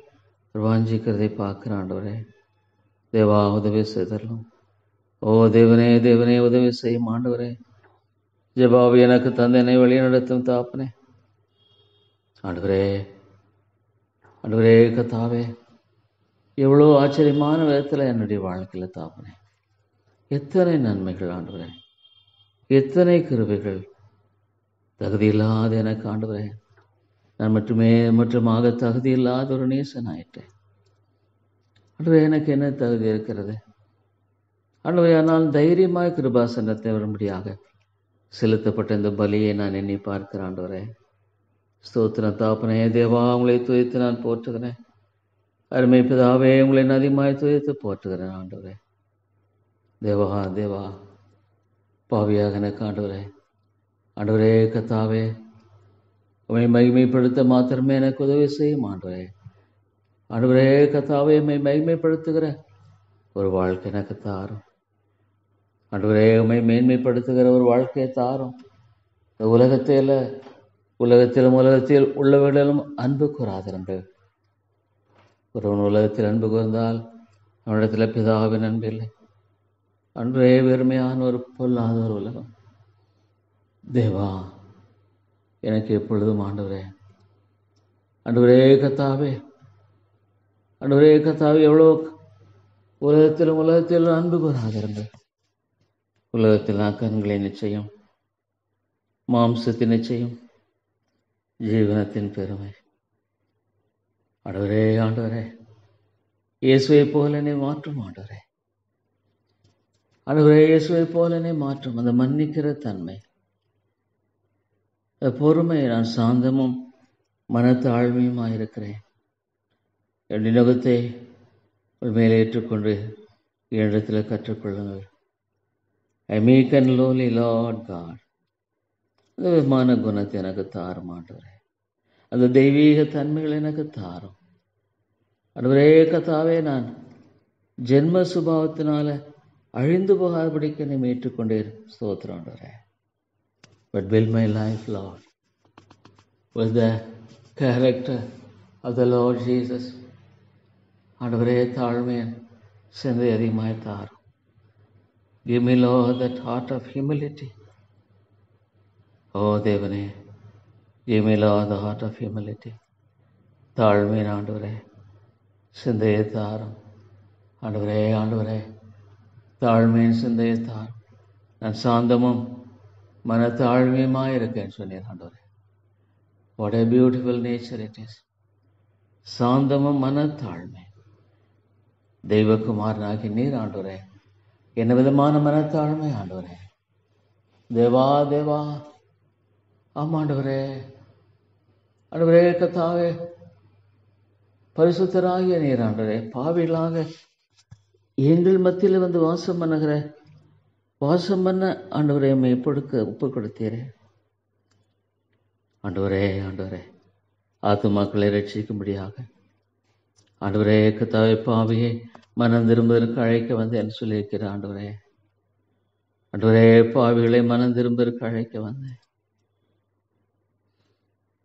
வாஞ்சிக்கிறதை பார்க்கிறேன் ஆண்டவரே. தேவா உதவி செய்தரலாம். ஓ தேவனே தேவனே உதவி செய்யும் ஆண்டவரே. ஜெபாவி எனக்கு தந்தனை வழி நடத்தும் தாப்பனே. ஆண்டவரே ஆண்டவரே கத்தாவே, எவ்வளோ ஆச்சரியமான விதத்தில் என்னுடைய வாழ்க்கையில் தாப்பனே, எத்தனை நன்மைகள் ஆண்டவரே, எத்தனை கிருபைகள். தகுதியில்லாத எனக்கு ஆண்டவரே, நான் மட்டுமாக தகுதியில்லாத ஒரு நேசன் ஆயிட்டேன் ஆண்டவரே. எனக்கு என்ன தகுதி இருக்கிறது ஆண்டவரே? ஆனால் தைரியமாய் கிருபாசனத்தை வரும்படியாக செலுத்தப்பட்ட இந்த பலியை நான் எண்ணி பார்க்கிறேன் ஆண்டவரே. ஸ்தோத்திரம் தாப்பனே. தேவா உங்களை துதித்து நான் போற்றுகிறேன். அருமை பிதாவே உங்களை அதிகமாய் துதித்து போற்றுகிறேன் ஆண்டவரே. தேவா தேவா, பாவியாக எனக்கு ஆண்டவரே, ஆண்டவரே கத்தாவே உம்மை மகிமைப்படுத்த மாத்திரமே எனக்கு உதவி செய்யும் ஆண்டவரே. ஆண்டவரே கத்தாவே உம்மை மகிமைப்படுத்துகிற ஒரு வாழ்க்கை எனக்கு தாரும் ஆண்டவரே. உம்மை மேன்மைப்படுத்துகிற ஒரு வாழ்க்கையை தாரும். இந்த உலகத்தில் உள்ளவர்களிலும் அன்பு கூறாதிருங்கள். ஒருவன் உலகத்தில் அன்பு கூர்ந்தால் அவனிடத்தில் பிதாவின் அன்பு இல்லை. அன்றே வெறுமையான ஒரு பொல்லாத ஒரு உலகம். தேவா எனக்கு எப்பொழுதும் ஆண்டவரே, ஆண்டவரே கத்தாவே, ஆண்டவரே கத்தாவே, எவ்வளோ உலகத்தில் அன்பு கூறாதிருங்கள். உலகத்தில் கண்களை நிச்சயம், மாம்சத்தின் நிச்சயம், ஜீவனத்தின் பெருமை. ஆண்டவரே ஆண்டவரே, இயேசுவை போல என்னை மாற்றும் ஆண்டவரே. ஆண்டவரே இயேசுவை போல என்னை மாற்றும் அந்த மன்னிக்கிற தன்மை, பொறுமை. நான் சாந்தமும் மனத்தாழ்மையுமாயிருக்கிறேன். என் நுகத்தை மேலே ஏற்றுக்கொண்டு என்னிடத்தில் கற்றுக்கொள்ளுங்கள். ஐ மீக் அண்ட் லோலி லார்ட் காட். அந்த விமான குணத்தை எனக்கு தாரும் ஆண்டவரே. அந்த தெய்வீக தன்மைகள் எனக்கு தாரும் ஆண்டவரே கத்தாவே. நான் ஜென்ம சுபாவத்தினால அழிந்து போகாதபடிக்கு என்னை மீட்டுக்கொண்டே ஸ்தோத்திரம் ஆண்டவரே. But build my life, Lord, with the character of the Lord Jesus. ஆண்டவரே தாழ்மையின் சிந்தை அதிகமாய் தாரும். Give me, Lord, that heart of humility. Oh தேவனே, give me, Lord, the heart of humility. தாழ்மையின் ஆண்டவரே சிந்தையை தாரும் ஆண்டவரே. ஆண்டவரே தாழ்மையின் சிந்தையை தாரும். நான் சாந்தமும் மனத்தாழ்மையுமாய் இருக்கேன்னு சொன்னீர் ஆண்டவரே. What a beautiful nature it is. சாந்தமும் மனத்தாழ்மை. தெய்வகுமாரனாகி நீர் ஆண்டவரே என்ன விதமான மனத்தாழ்மை ஆண்டவரே. தேவா தேவா, ஆமாண்டவரே. ஆண்டவரே கத்தாவே, பரிசுத்தராகிய நீர் ஆண்டவரே, பாவிகளாக எங்கள் மத்தியில் வந்து வாசம் பண்ண ஆண்டவரே உம்மை ஒப்பு கொடுத்தீரே ஆண்டவரே. ஆண்டவரே ஆத்துமாக்களை ரட்சிக்கும்படியாக ஆண்டவரே கத்தாவே பாவியை மனம் திரும்புவதற்கு அழைக்க வந்து என்று சொல்லியிருக்கிற ஆண்டவரே. ஆண்டவரே பாவிகளை மனம் திரும்புவதற்கு அழைக்க வந்தேன்.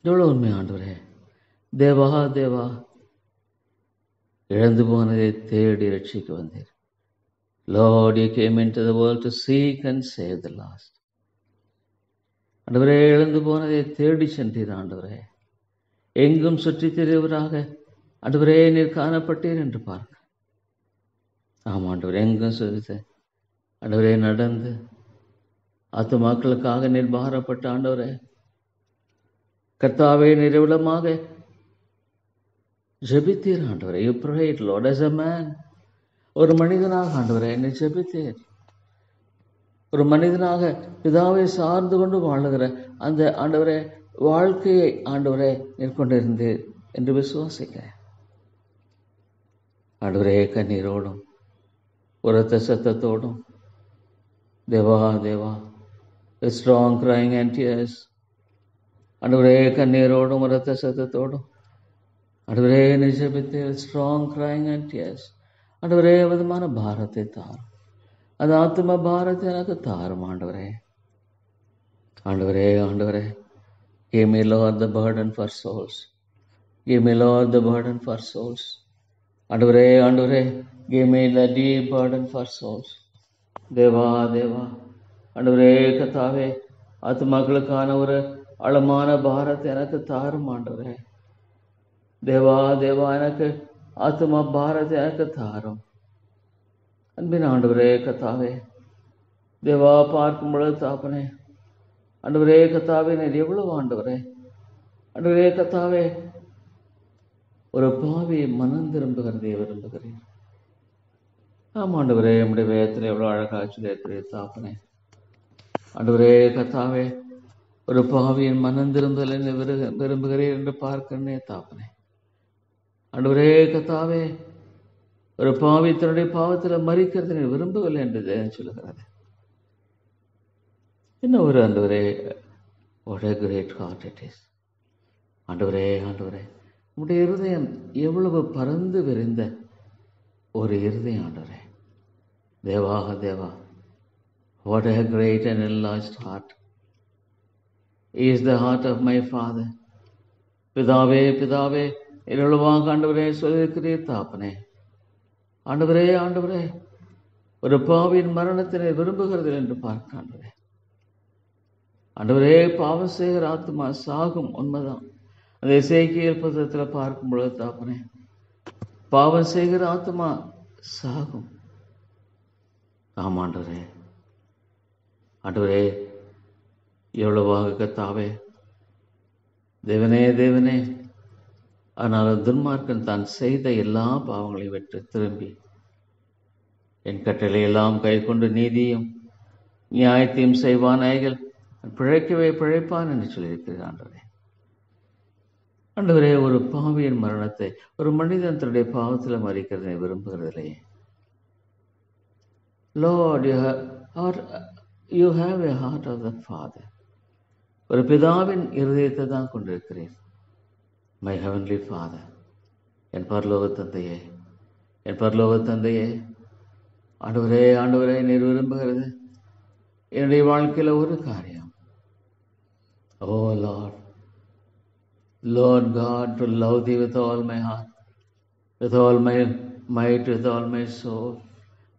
எவ்வளோ உண்மை ஆண்டவரே. தேவா தேவா, இழந்து போனதை தேடி ரட்சிக்க வந்தீர். Lord, you came into the world to seek and save the lost. ஆண்டவரே இழந்து போனதை தேடி சென்றீர் ஆண்டவரே. எங்கும் சுற்றி திரிவராக ஆண்டவரே நீர் காணப்பட்டீர் என்று பார்க்க. ஆமாம் ஆண்டவரே, எங்கும் சுற்றி ஆண்டவரே நடந்து ஆத்துமாக்களுக்காக நீர் பாரப்பட்ட ஆண்டவரே. கர்த்தாவே நிறைவிடமாக ஜெபித்தீர் ஆண்டவரே. You prayed Lord as a man. ஒரு மனிதனாக ஆண்டவரே என்னை ஜெபித்தீர். ஒரு மனிதனாக பிதாவை சார்ந்து கொண்டு வாழுகிற அந்த ஆண்டவரே வாழ்க்கையை ஆண்டவரே மேற்கொண்டிருந்தீர் என்று விசுவாசிக்கிறேன். ஆண்டவரே கண்ணீரோடும் உரத்த சத்தத்தோடும் Deva Deva strong crying and tears, ஆண்டவரே கண்ணீரோடும் உரத்த சத்தத்தோடும் ஆண்டவரே நிஜபித்து ஸ்ட்ராங் crying and tears, ஆண்டவரே விதமான பாரத்தை தாரும், அது ஆத்ம பாரத்தை எனக்கு தாரும் ஆண்டவரே. ஆண்டவரே ஆண்டவரே give me Lord the burden for souls, give me Lord the burden for souls. ஆண்டவரே ஆண்டவரே give me the deep burden for souls. Deva Deva ஆண்டவரே கர்த்தாவே ஆத்மாக்களுக்கான ஒரு ஆழமான பாரத்தை எனக்கு தாரும் ஆண்டவரே. தேவா தேவா எனக்கு ஆத்மா பாரத்தை எனக்கு தாரும். அன்பின் ஆண்டவரே கர்த்தாவே தேவா பார்க்கும் பொழுது தாப்பனே ஆண்டவரே கர்த்தாவே நீர் எவ்வளவு ஆண்டவரே ஆண்டவரே கர்த்தாவே ஒரு பாவி மனம் திரும்புகிறதை விரும்புகிறேன். ஆமாண்டவரே நம்முடைய வேதத்தில் எவ்வளோ அழகாக சொல்லியிருக்கிறீர் தாப்பனே. ஆண்டவரே கர்த்தாவே ஒரு பாவியின் மனம் திரும்புதலை விரும்புகிறேன் என்று பார்க்கிறனே தாப்பனே. ஆண்டவரே கர்த்தாவே ஒரு பாவி தன்னுடைய பாவத்தில் மறிக்கிறதை விரும்பவில்லை என்று தேவன் சொல்லுகிறது. என்ன ஒரு ஆண்டவரே what a great heart it is. ஆண்டவரே ஆண்டவரே உடைய இருதயம் எவ்வளவு பறந்து விரிந்த ஒரு இருதயம் ஆண்டவரே. Deva Deva what a great and enlarged heart is the heart of my Father. பிதாவே பிதாவே எவ்வளவாக ஆண்டவரே சொல்லியிருக்கிறீர் தாப்பனே. ஆண்டவரே ஆண்டவரே ஒரு பாவியின் மரணத்தினை விரும்புகிறது என்று பார்க்க ஆண்டவரே. ஆண்டவரே பாவம் செய்கிற ஆத்மா சாகும், உண்மைதான். அந்த எசேக்கியேல் புத்தகத்தில் பார்க்கும் பொழுது தாப்பனே பாவம் செய்கிற ஆத்மா சாகும். ஆமாண்டவரே ஆண்டவரே எவ்வளவாக கர்த்தாவே தேவனே தேவனே. ஆனால் துன்மார்க்கன் தான் செய்த எல்லா பாவங்களையும் விட்டு திரும்பி என் கட்டளை எல்லாம் கை கொண்டு நீதியும் நியாயத்தையும் செய்வானாய்கள் பிழைக்கவே பிழைப்பான் என்று சொல்லியிருக்கிறார் ஆண்டவரே. ஆண்டவரே ஒரு பாவியின் மரணத்தை ஒரு மனிதன் தன்னுடைய பாவத்தில் மறிக்கிறதை விரும்புகிறதில்லையே. Lord, you have a heart of the Father. ஒரு பிதாவின் இருதயத்தை தான் கொண்டிருக்கிறேன். மை ஹெவன்லி ஃபாதர், என் பரலோக தந்தையே, என் பரலோக தந்தையே. ஆண்டவரே ஆண்டவரே நீர் விரும்புகிறது என்னுடைய வாழ்க்கையில் ஒரு காரியம். ஓ Lord, Lord God, to love thee with all my heart, with all my might, with all my soul.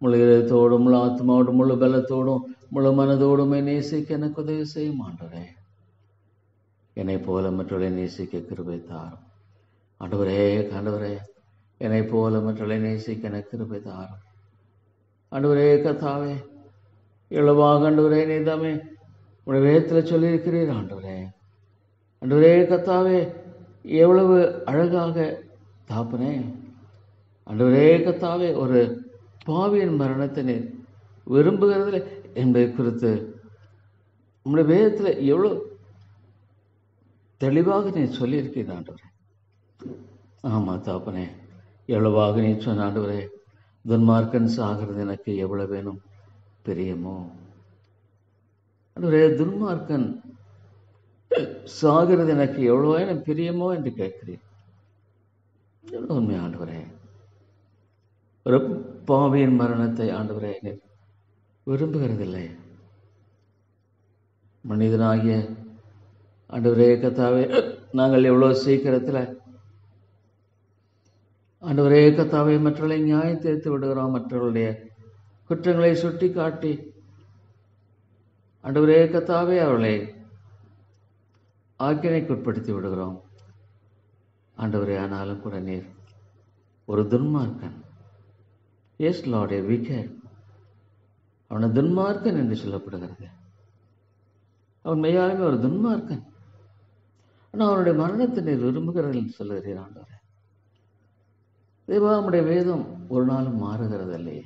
முழு இதயத்தோடும் முழு ஆத்மாவோடும் முழு பலத்தோடும் முழு மனதோடும் நேசிக்க எனக்கு உதவி செய்யும் ஆண்டவரே. என்னை போல மற்றவர்களை நேசிக்க கிருபை தாரும் ஆண்டவரே. ஆண்டவரே என்னை போல மற்றவர்களை நேசிக்க எனக்கு கிருபை தாரும் ஆண்டவரே. கர்த்தாவே எவ்வளவாக ஆண்டவரே நீதாமே உடைய வேதத்தில் சொல்லியிருக்கிறீர் ஆண்டவரே. ஆண்டவரே கர்த்தாவே எவ்வளவு அழகாக தாப்பனே. ஆண்டவரே கர்த்தாவே ஒரு பாவியின் மரணத்தினை விரும்புகிறதில்லை என்பதை குறித்து உங்களுடைய வேதத்தில் எவ்வளோ தெளிவாக நீ சொல்லியிருக்கிறீர் ஆண்டவரே. ஆமாம் தாப்பனே, எவ்வளவாக நீ சொன்ன ஆண்டவரே. துன்மார்க்கன் சாகிறது எனக்கு எவ்வளவு வேணும் பிரியமோ ஆண்டவரே. துன்மார்க்கன் சாகிறது எனக்கு எவ்வளோ எனக்கு பிரியமோ என்று கேட்கிறேன். எவ்வளோ உண்மை ஆண்டவரே. ஒரு பாவியின் மரணத்தை ஆண்டவரே விரும்புகிறதில்லை. மனிதனாகிய ஆண்டவரே கர்த்தாவே நாங்கள் எவ்வளோ சீக்கிரத்தில் ஆண்டவரே கர்த்தாவே மற்றவர்களை நியாயம் தீர்த்து விடுகிறோம். மற்றவர்களுடைய குற்றங்களை சுட்டி காட்டி ஆண்டவரே கர்த்தாவே அவர்களை ஆக்கினைக்குட்படுத்தி விடுகிறோம் ஆண்டவரே. ஆனாலும் கூட நீர் ஒரு துன்மார்க்கன், எஸ் லார்ட், ஏ விக்கெட், அவனை துன்மார்க்கன் என்று சொல்லப்படுகிறது. அவன் மெய்யாலுமே ஒரு துன்மார்க்கன். ஆனால் அவருடைய மரணத்தை நீர் விரும்புகிறீர்கள் என்று சொல்லுகிறீர் ஆண்டவரே. தேவா, நம்முடைய வேதம் ஒரு நாளும் மாறுகிறது இல்லையே.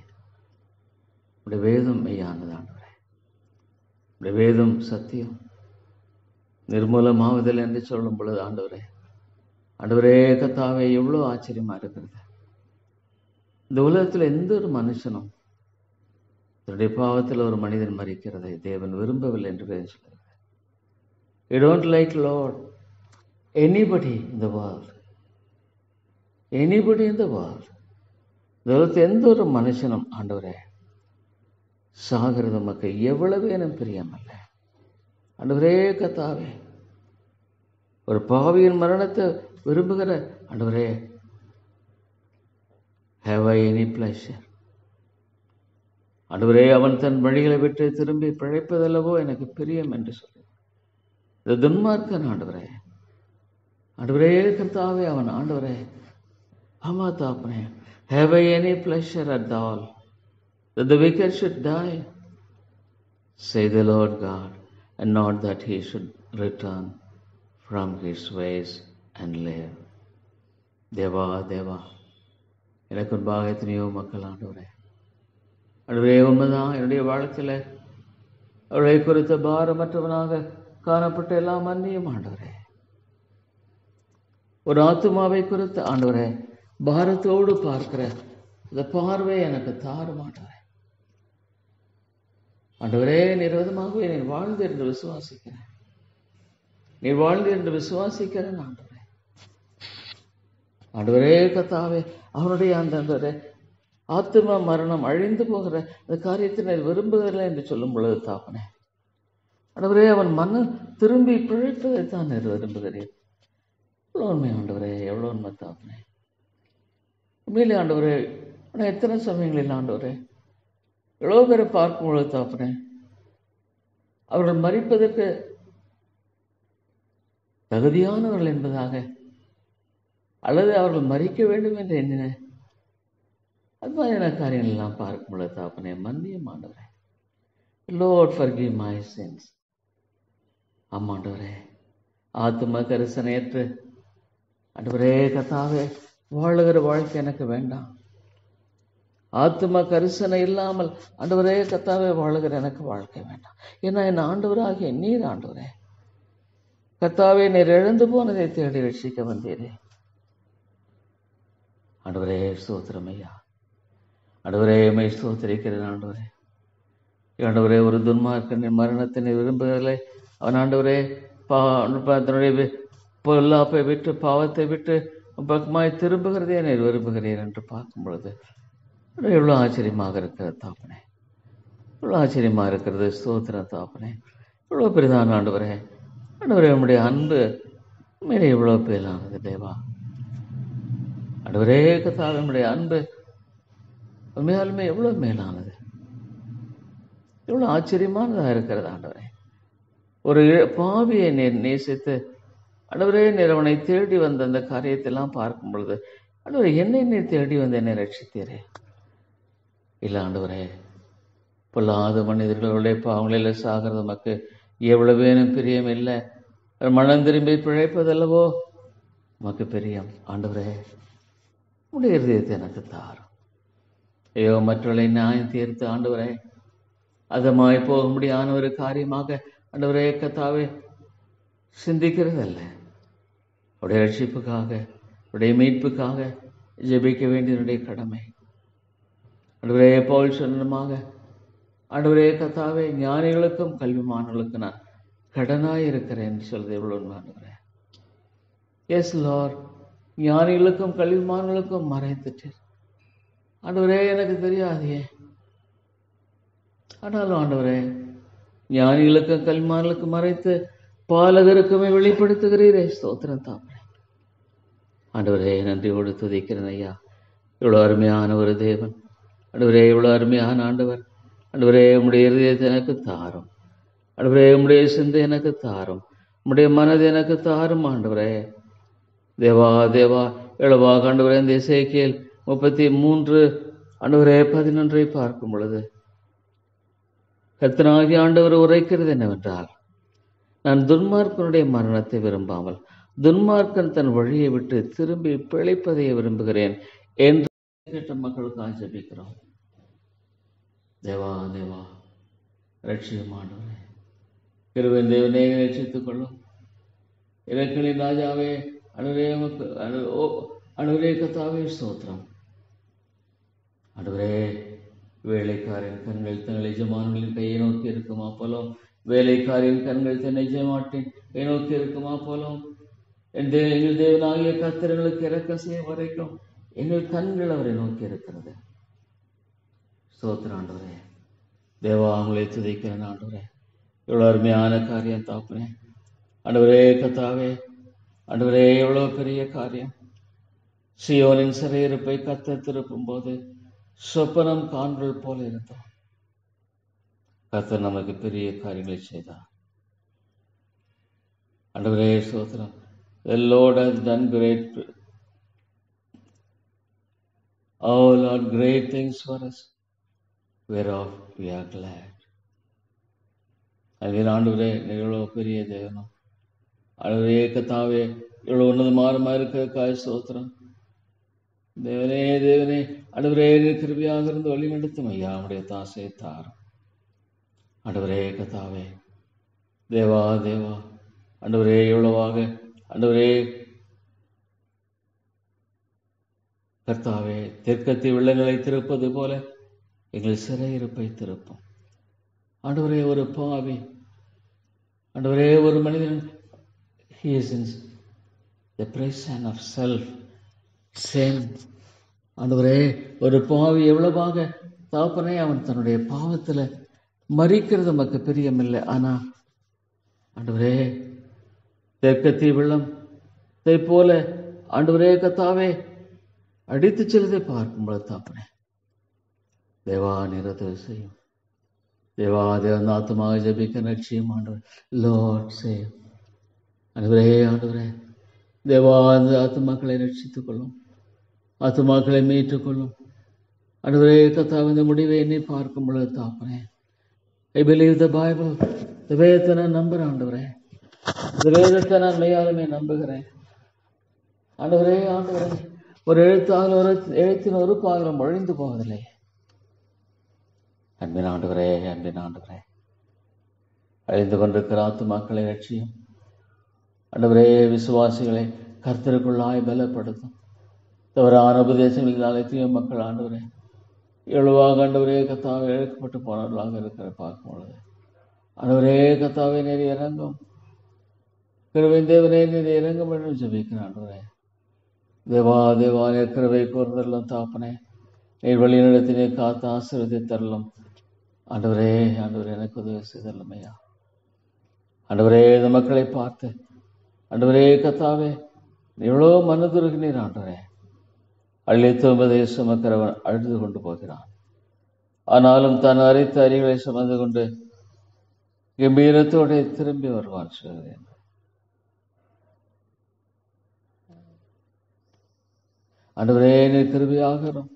நம்முடைய வேதம் மெய்யானது ஆண்டவரே. நம்முடைய வேதம் சத்தியம், நிர்மூலமாவதில்லை என்று சொல்லும் பொழுது ஆண்டவரே, ஆண்டவரே கர்த்தாவே, எவ்வளோ ஆச்சரியமா இருக்கிறது. இந்த உலகத்தில் எந்த ஒரு மனுஷனும் தன்னுடைய பாவத்தில் ஒரு மனிதன் மரிக்கிறதை தேவன் விரும்பவில்லை என்று வேதம் சொல்கிறது. You don't like Lord anybody in the world. Anybody in the world. இந்த உலகத்தில் எந்த ஒரு மனுஷனும் ஆண்டவரே சாகிறது நமக்கு எவ்வளவு எனும் பிரியமல்ல. ஆண்டவரே கர்த்தாவே, ஒரு பாவியின் மரணத்தை விரும்புகிற ஆண்டவரே, have I any pleasure? ஆண்டவரே, அவன் தன் வழிகளை விட்டு திரும்பி பிழைப்பதல்லவோ எனக்கு பிரியம் என்று சொல்லி இந்த துன்மார்க்கன் ஆண்டவரே, ஆண்டவரே கர்த்தாவே, அவன் ஆண்டவரே, ஆமா தாப்பனே, have I any pleasure at all that the wicked should die? Say the Lord God, and not that he should return from his ways and live. Deva Deva, எனக்கு முன்பாக எத்தனையோ மக்கள் ஆண்டவரே, ஆண்டவரே உண்மைதான், என்னுடைய வாழ்க்கையில் அவர்களை குறித்த பாரமற்றவனாக காணப்பட்ட எல்லாம் மன்னியும் ஆண்டவரே. ஒரு ஆத்துமாவை குறித்து ஆண்டவரே பாரத்தோடு பார்க்கிற இந்த பார்வை எனக்கு தாரும் ஆண்டவரே. ஆண்டவரே, நிர்வதமாகவே நீர் வாழ்ந்து என்று விசுவாசிக்கிறேன். நீர் வாழ்ந்து என்று விசுவாசிக்கிறேன் ஆண்டவரே. ஆண்டவரே கர்த்தாவே, அவனுடைய அந்த ஆத்தும மரணம் அழிந்து போகிற அந்த காரியத்தை நீர் விரும்புவதில்லை என்று சொல்லும் பொழுது தாப்பனே, ஆண்டவரே, அவன் மனம் திரும்பி பிழைப்பதைத்தான் நீர் விரும்புகிறேன். எவ்வளோ உண்மை ஆண்டவரே, எவ்வளோ உண்மை தாப்பனே. உண்மையிலே ஆண்டவரே, ஆனால் எத்தனை சமயங்களில் ஆண்டவரே எவ்வளோ பேரை பார்க்கும் பொழுது தாப்பனே, அவர்கள் மரிப்பதற்கு தகுதியானவர்கள் என்பதாக அல்லது அவர்கள் மரிக்க வேண்டும் என்று எண்ணினேன். அது மாதிரியான காரியங்கள் எல்லாம் பார்க்கும் பொழுது தாப்பனே, மன்னியும் ஆண்டவரே. Lord, forgive my sins. ஆமாண்டவரே, ஆத்தும கரிசனையற்று ஆண்டவரே கர்த்தாவே வாழுகிற வாழ்க்கை எனக்கு வேண்டாம். ஆத்தும கரிசனை இல்லாமல் ஆண்டவரே கர்த்தாவே வாழுகிற எனக்கு வாழ்க்கை வேண்டாம். ஏன்னா என் ஆண்டவராகிய நீர் ஆண்டவரே கர்த்தாவே, நீர் இழந்து போனதை தேடி ரட்சிக்க வந்தீரே. ஆண்டவரே ஸ்தோத்திரம் ஐயா. ஆண்டவரே மை ஸ்தோத்திரிக்கிறேன் ஆண்டவரே. ஆண்டவரே, ஒரு துன்மார்க்கனின் மரணத்தினை விரும்புகிறதில்லை. அவன் ஆண்டவரே தன்னுடைய பொல்லாப்பை விட்டு பாவத்தை விட்டு பக்கமாய் திரும்புகிறதே நீர் விரும்புகிறீர் என்று பார்க்கும் பொழுது எவ்வளோ ஆச்சரியமாக இருக்கிறது தாப்பனே, எவ்வளோ ஆச்சரியமாக இருக்கிறது. ஸ்தோத்திரம் தாப்பனே, எவ்வளோ பெரிதான ஆண்டவரே. ஆண்டவரே, உம்முடைய அன்பு மேலே எவ்வளோ பேரானது தேவா. ஆண்டவரே கர்த்தாவே, உம்முடைய அன்பு உண்மையாலுமே எவ்வளோ மேலானது, எவ்வளோ ஆச்சரியமானதாக இருக்கிறது ஆண்டவரே. ஒரு பாவியை நீர் நேசித்து ஆண்டவரே, நீர் அவனை தேடி வந்த அந்த காரியத்தெல்லாம் பார்க்கும் பொழுது ஆண்டவரே, என்னை நீர் தேடி வந்து என்னை ரட்சித்தீரே. இல்லை ஆண்டவரே, பொல்லாத மனிதர்களுடைய பாவங்களில் சாகிறது நமக்கு எவ்வளவேனும் பிரியம் இல்லை. மனம் திரும்பி பிழைப்பதல்லவோ நமக்கு பிரியம். ஆண்டவரே, உடைய இருதயத்தை எனக்கு தாரும். ஐயோ, மற்றவர்களை நியாயம் தீர்த்து ஆண்டவரே அதமாய் போக முடியாத ஒரு காரியமாக ஆண்டவரே கர்த்தாவே சிந்திக்கிறதல்ல. அவருடைய ரட்சிப்புக்காக, அவருடைய மீட்புக்காக ஜெபிக்க வேண்டியனுடைய கடமை. ஆண்டவரே, பவுல் சொன்னமாக ஆண்டவரே கர்த்தாவே, ஞானிகளுக்கும் கல்விமான்களுக்கும் நான் கடனாய் இருக்கிறேன் சொல்றது எவ்வளோ ஆண்டவரே. எஸ் லார்ட், ஞானிகளுக்கும் கல்விமான்களுக்கும் மறைத்துட்டு ஆண்டவரே எனக்கு தெரியாதே. ஆனாலும் ஆண்டவரே, ஞானிகளுக்கும் கல்விமான்களுக்கும் மறைத்து பாலகருக்குமே வெளிப்படுத்துகிறீரே. ஸ்தோத்திரம் தாப்பனே. ஆண்டவரே, நன்றியோடு துதிக்கிறேன் ஐயா. இவ்வளோ அருமையான ஒரு தேவன் ஆண்டவரே, இவ்வளோ அருமையான ஆண்டவர் ஆண்டவரே, உம்முடைய இருதயத்தை எனக்கு தாரும் ஆண்டவரே, உம்முடைய சிந்தை எனக்கு தாரும், உம்முடைய மனதை எனக்கு தாரும் ஆண்டவரே. தேவா தேவா, எவ்வளவாக ஆண்டவரே இந்த எசேக்கியேல் 33 ஆண்டவரே 11 பார்க்கும் பொழுது கர்த்தனாகிய ஆண்டவர் உரைக்கிறது என்னவென்றால், நான் துன்மார்க்கனுடைய மரணத்தை விரும்பாமல் துன்மார்க்கன் தன் வழியை விட்டு திரும்பி பிழைப்பதை விரும்புகிறேன் என்று கேட்ட மக்களுக்காக ஜெபிக்கிறோம். தேவா தேவா ரட்சியமானவரே, கிருபையின் தேவனே ரட்சித்துக் கொள்ளும். இறக்களின் ராஜாவே, அனுரே கர்த்தாவே ஸ்தோத்திரம். ஆண்டவரே, வேலைக்காரின் கண்கள் தங்கள் எஜமான்களின் கையை நோக்கி இருக்குமா போலும், வேலைக்காரின் கண்கள் தன் எஜமாட்டின் கை நோக்கி இருக்குமா போலும். எங்கள் தேவனாகிய கர்த்தர் எங்களுக்கு இரக்கம் செய்ய வரைக்கும் எங்கள் கண்கள் அவரை நோக்கி இருக்கிறது. ஸ்தோத்திரம் ஆண்டவரே. தேவா, உங்களை துதிக்கிறேன் ஆண்டவரே. எவ்வளோ அருமையான காரியம் தாப்புனே. ஆண்டவரே கர்த்தாவே, ஆண்டவரே எவ்வளோ பெரிய காரியம். சீயோனின் சிறையிருப்பை கர்த்தர் திருப்பும் போது சொப்பனம் காண்கள் போல இருந்தோம். கர்த்தர் நமக்கு பெரிய காரியங்களை செய்தார். ஆண்டவரே ஸ்தோத்திரம். The Lord has done great, oh Lord, great things for us, whereof we are glad. அதில் ஆண்டவரே, எவ்வளோ பெரிய தேவனம். ஆண்டவரே கர்த்தாவே, எவ்வளோ உன்னதமானமாக இருக்கிறதுக்காக ஸ்தோத்திரம். தேவனே தேவனே, ஆண்டவரே கிருபையாக இருந்து வழி நடத்தும் ஐயா, நம்முடைய தாசை தாரும். ஆண்டவரே கர்த்தாவே, தேவா தேவா, ஆண்டவரே எவ்வளவாக, ஆண்டவரே கர்த்தாவே, தெற்கத்தி வெள்ளங்களை திருப்பது போல எங்கள் சிறையிருப்பை திருப்பும். ஆண்டவரே, ஒரு பாவி, ஆண்டவரே ஒரு மனிதன், he is in the prison of self sin. ஆண்டவரே, ஒரு பாவி எவ்வளவாக தாப்பனே, அவன் தன்னுடைய பாவத்தில் மறிக்கிறது நமக்கு பிரியமில்லை. ஆனா ஆண்டவரே, தெற்கத்தி வெள்ளத்தை போல ஆண்டவரே கர்த்தாவே அடித்து செல்வதை பார்க்கும்போது தாப்பனே, தேவா நிறத்தை செய்யும். தேவா தேவன் ஆத்மாக ஜபிக்க நிச்சயம் ஆண்டவர் லார்ட் சேவ். ஆண்டவரே ஆண்டவரே, தேவா அந்த ஆத்மாக்களை ரட்சித்துக் கொள்ளும், ஆத்மாக்களை மீட்டுக் கொள்ளும். ஆண்டவரே கர்த்தாவே, இந்த முடிவை என்னை பார்க்கும் பொழுது தாப்பனே, ஐ பிலீவ் த பைபிள், இந்த வேதத்தை நான் நம்புகிறேன் ஆண்டவரே, இந்த வேதத்தை நான் மெய்யாலுமே நம்புகிறேன் ஆண்டவரே. ஆண்டவரே, ஒரு எழுத்தால் ஒரு எழுத்தின் ஒரு பாகலம் ஒழிந்து போவதில்லை. அன்பின் ஆண்டவரே, அன்பின் ஆண்டவரே, அழிந்து கொண்டிருக்கிற ஆத்துமாக்களை ரட்சியும். ஆண்டவரே, விசுவாசிகளை கர்த்தருக்குள்ளாய் பலப்படுத்தும். தவறான உபதேசங்களில் எத்தனையோ மக்கள் ஆண்டவரே எழுவாக ஆண்டவரே கர்த்தாவே இழக்கப்பட்டு போனவர்களாக இருக்கிற பார்க்கும் பொழுது ஆண்டவரே கர்த்தாவே நிறைய இறங்கும். கிருபையின் தேவனே நிறைய இறங்கும் என்று ஜெபிக்கிறேன் ஆண்டவரே. தேவா தேவா கிருபை கூர்ந்தரலும் தாப்பனே, நீர் வழி நடத்தினே காத்து ஆசீர்வதித்தரலும். ஆண்டவரே ஆண்டவரே, எனக்கு உதவி செய்தரலும் ஐயா. ஆண்டவரே, இந்த மக்களை பார்த்து ஆண்டவரே கர்த்தாவே எவ்வளோ மனதுருகினீர் ஆண்டவரே. அழித்து உபதேச சுமக்கிறவன் அழுது கொண்டு போகிறான், ஆனாலும் தான் அரைத்த அரிகளை சுமந்து கொண்டு கம்பீரத்தோடு திரும்பி வருவான் சொல்கிறேன். ஆண்டவரே, நீர் கிருபையாகிறோம்.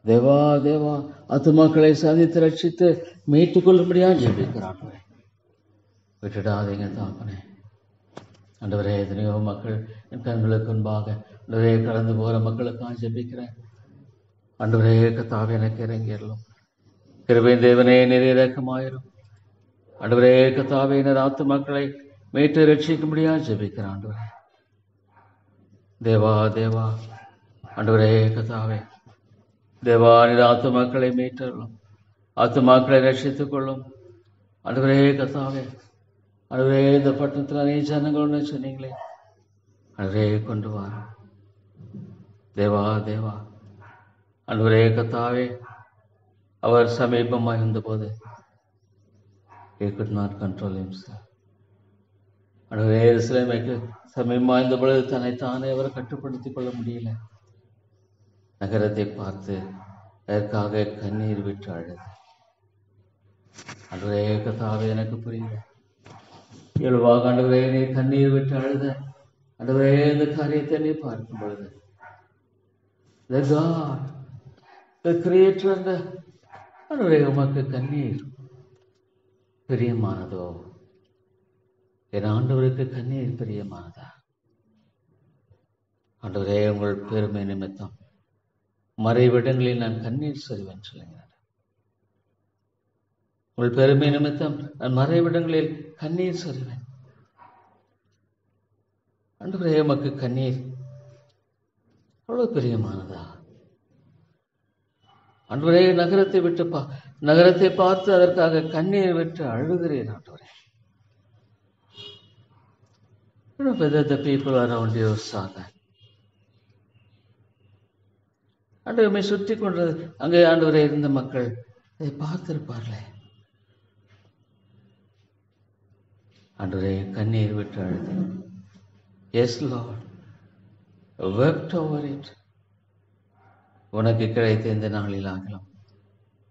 தேவா தேவா, ஆத்துமாக்களை சாதித்து ரட்சித்து மீட்டுக் கொள்ளும்படியா ஜெபிக்கிறான். விட்டுடாதீங்க தாப்பனே. ஆண்டவரே, எத்தனையோ மக்கள் என் கண்களுக்கு முன்பாக ஆண்டவரே கடந்து போகிற மக்களுக்காக ஜெபிக்கிறேன். ஆண்டவரே கர்த்தாவே, எனக்கு இறங்கிடலும். கிருபையின் தேவனே நிறைய இறக்கமாயிரும். ஆண்டவரே கர்த்தாவே, எனது ஆத்துமாக்களை மீட்டு ரட்சிக்கும்படியா ஜெபிக்கிறேன். ஆண்டவரே தேவா தேவா, ஆண்டவரே கர்த்தாவே, தேவா நீர் ஆத்துமாக்களை மீட்டரும், ஆத்துமாக்களை ரட்சித்துக் கொள்ளும். ஆண்டவரே கர்த்தாவே, ஆண்டவரே இந்த பட்டணத்தில் அநேக ஜனங்கள்னு சொன்னீங்களே, ஆண்டவரே கொண்டு வா. தேவா தேவா, ஆண்டவரே கர்த்தாவே, அவர் சமீபமாக இருந்தபோது he could not control himself. ஆண்டவரே, எருசலேமுக்கு சமீபமாக இருந்த பொழுது தன்னைத்தானே அவர் கட்டுப்படுத்திக் கொள்ள முடியல. நகரத்தை பார்த்து அதற்காக கண்ணீர் விட்டு அழுது. ஆண்டவரே கர்த்தாவே, எனக்கு புரியல. எழுவாக ஆண்டவரே நீ கண்ணீர் விட்டு அழுத ஆண்டவரே இந்த காரியத்தை நீ பார்க்கும் பொழுது the God, the creator, ஆண்டவரே உமக்கு கண்ணீர் பிரியமானதோ? என் ஆண்டவருக்கு கண்ணீர் பிரியமானதா? ஆண்டவரே, உங்கள் பெருமை நிமித்தம் மறைவிடங்களில் நான் கண்ணீர் சொரிவேன் சொல்லுகிறார். உங்கள் பெருமை நிமித்தம் நான் மறைவிடங்களில் கண்ணீர் சொரிவேன். ஆண்டவரே, உமக்கு கண்ணீர் அவ்வளவு பிரியமானதா? ஆண்டவரே, நகரத்தை பார்த்து அதற்காக கண்ணீர் விட்டு அழுகிறேன். ஆண்டவரே, whether the people around you saw that. ஆண்டவரை சுற்றி கொண்டது அங்கே ஆண்டவரே இருந்த மக்கள் அதை பார்த்திருப்பார்களே. ஆண்டவரே, கண்ணீர் விட்டு அழுது. Yes Lord, wept over it. உனக்கு கிடைத்த இந்த நாளில் ஆகலாம்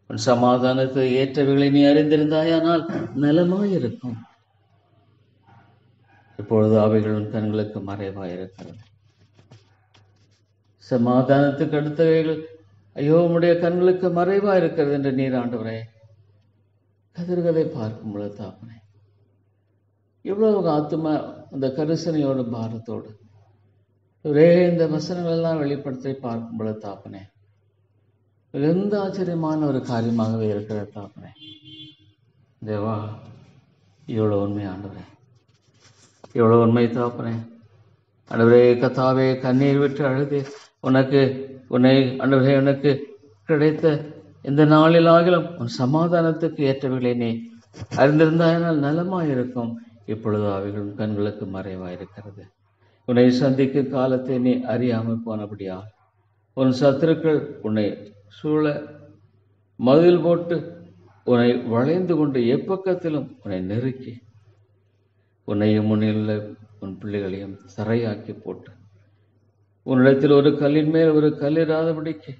உன் சமாதானத்தை ஏற்றவைகளை நீ அறிந்திருந்தாயானால் நலமாயிருக்கும். இப்பொழுது அவைகள் உன் கண்களுக்கு மறைவாயிருக்கிறது. சமாதானத்துக்கு அடுத்தவைகள் ஐயோ உம்முடைய கண்களுக்கு மறைவாயிருக்கிறது என்று நீர் ஆண்டவரே கதிர்களை பார்க்கும் பொழுது தாப்பனே, இவ்வளவு ஆத்மா அந்த கரிசனையோடு பாரத்தோடு ஒரே இந்த வசனங்கள் எல்லாம் வெளிப்படுத்தி பார்க்கும் பொழுது தாப்பனே, எந்த ஆச்சரியமான ஒரு காரியமாகவே இருக்கிற தாப்பனே. தேவா, இவ்வளவு உண்மை ஆண்டவரே, இவ்வளவு உண்மை தாப்பனே. ஆண்டவரே கத்தாவே, கண்ணீர் விட்டு அழுது ஆண்டவரே உனக்கு கிடைத்த இந்த நாளில் ஆகிலும் உன் சமாதானத்துக்கு ஏற்றவைகளை நீ அறிந்திருந்தால் நலமாயிருக்கும். இப்பொழுது அவைகள் கண்களுக்கு மறைவாயிருக்கிறது. உன்னை சந்திக்கும் காலத்தை நீ அறியாமல் போனபடியா உன் சத்துருக்கள் உன்னை சூழ மதில் போட்டு உன்னை வளைந்து கொண்டு எப்பக்கத்திலும் உன்னை நெருக்கி உன்னையும் முன்னில் உன் பிள்ளைகளையும் தரையாக்கி போட்டு உன்னிடத்தில் ஒரு கல்லின் மேல் ஒரு கல்லிராதபடிக்கு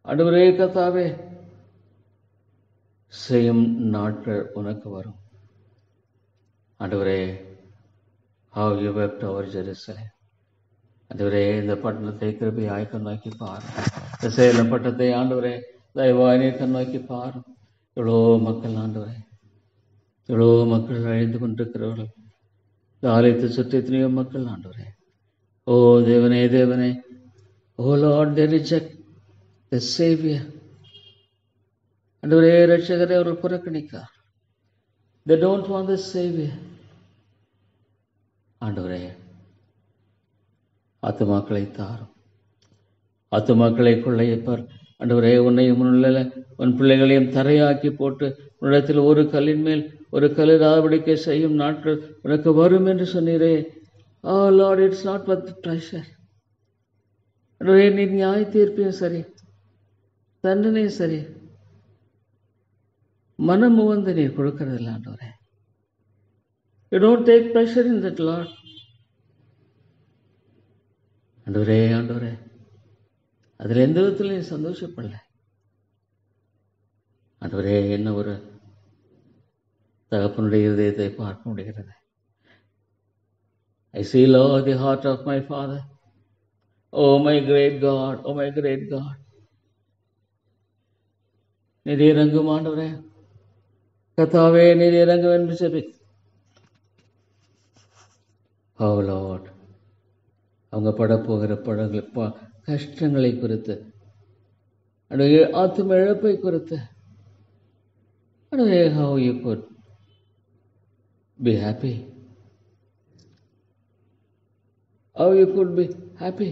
ஆண்டவரே கர்த்தாவே செய்யும் நாட்கள் உனக்கு வரும். ஆண்டவரே, how you wept over Jerusalem. ஆண்டவரே, இந்த பட்டணத்தை கிருபையாய் கண்ணோக்கி பாரும். இந்த சேலம் பட்டணத்தை ஆண்டவரே தயவாய் நீர் கண்ணோக்கி பாரும். எவ்வளோ மக்கள் ஆண்டவரே, எவ்வளோ மக்கள் அழிந்து கொண்டிருக்கிறவர்கள். இந்த ஆலயத்தை சுற்றி எத்தனையோ மக்கள் ஆண்டவரே. ஓ தேவனே, தேவனே, ஓ Lord, they reject the Savior. ஆண்டவரே, ரட்சகரை அவர்கள் புறக்கணிக்கார். They don't want the Savior. ஆண்டவரே, ஆத்துமாக்களை தாரும், ஆத்துமாக்களை கொள்ளையப்பார். ஆண்டவரே, உன்னையும் உன் பிள்ளைகளையும் தரையாக்கி போட்டு உன்னிடத்தில் ஒரு கல்லின் மேல் ஒரு கல்லிராதபடிக்கை செய்யும் நாட்கள் உனக்கு வரும் என்று சொன்னீரே. Oh Lord, it's not worth the pressure. ஆண்டவரே, நீ நியாய தீர்ப்பையும் சரி, தண்டனையும் சரி, மனம் வந்து நீர் கொடுக்கறதில்லை ஆண்டவரே. You don't take pressure in that, Lord. ஆண்டவரே, ஆண்டவரே, அதில் எந்த விதத்தில் நீ சந்தோஷப்படல. ஆண்டவரே, என்ன ஒரு தகப்பனுடைய இதயத்தை பார்க்க முடிகிறது. I see, Lord, the heart of my Father. Oh my great God, oh my great God. நீர் இறங்கும் ஆண்டவரே, கர்த்தாவே, நீர் இறங்கும் என்று சொல்லி Oh Lord, அவங்க படப்போகிற கஷ்டங்களை குறித்து, ஆத்தும இழப்பை குறித்து, how you could be happy, how you could be happy.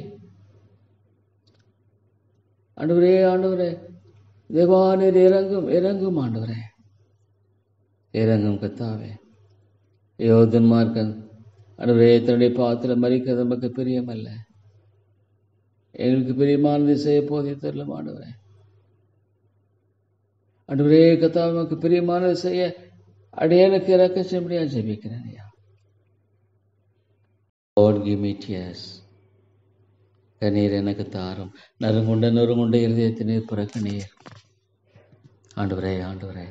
ஆண்டவரே, ஆண்டவரே, தேவா, நீர் இறங்கும் ஆண்டவரே, இறங்கும் கர்த்தாவே. யோதன்மார்க்கன் ஆண்டவரே தன்னுடைய பாத்திரம் மறிக்கிறது நமக்கு பிரியமல்ல, எங்களுக்கு பிரியமானதை செய்ய போதே தெரியல ஆண்டவரே. ஆண்டவரே கர்த்தாவே, நமக்கு பிரியமானதை செய்ய அடியேனுக்கு இறக்க செய்யும்படியா ஜெபிக்கிறேன் ஐயா. Lord, give me tears. கண்ணீர் எனக்கு தாரும். நறுங்குண்ட இருதயத்தினீர் புறக்கணீர். ஆண்டவரே, ஆண்டவரே,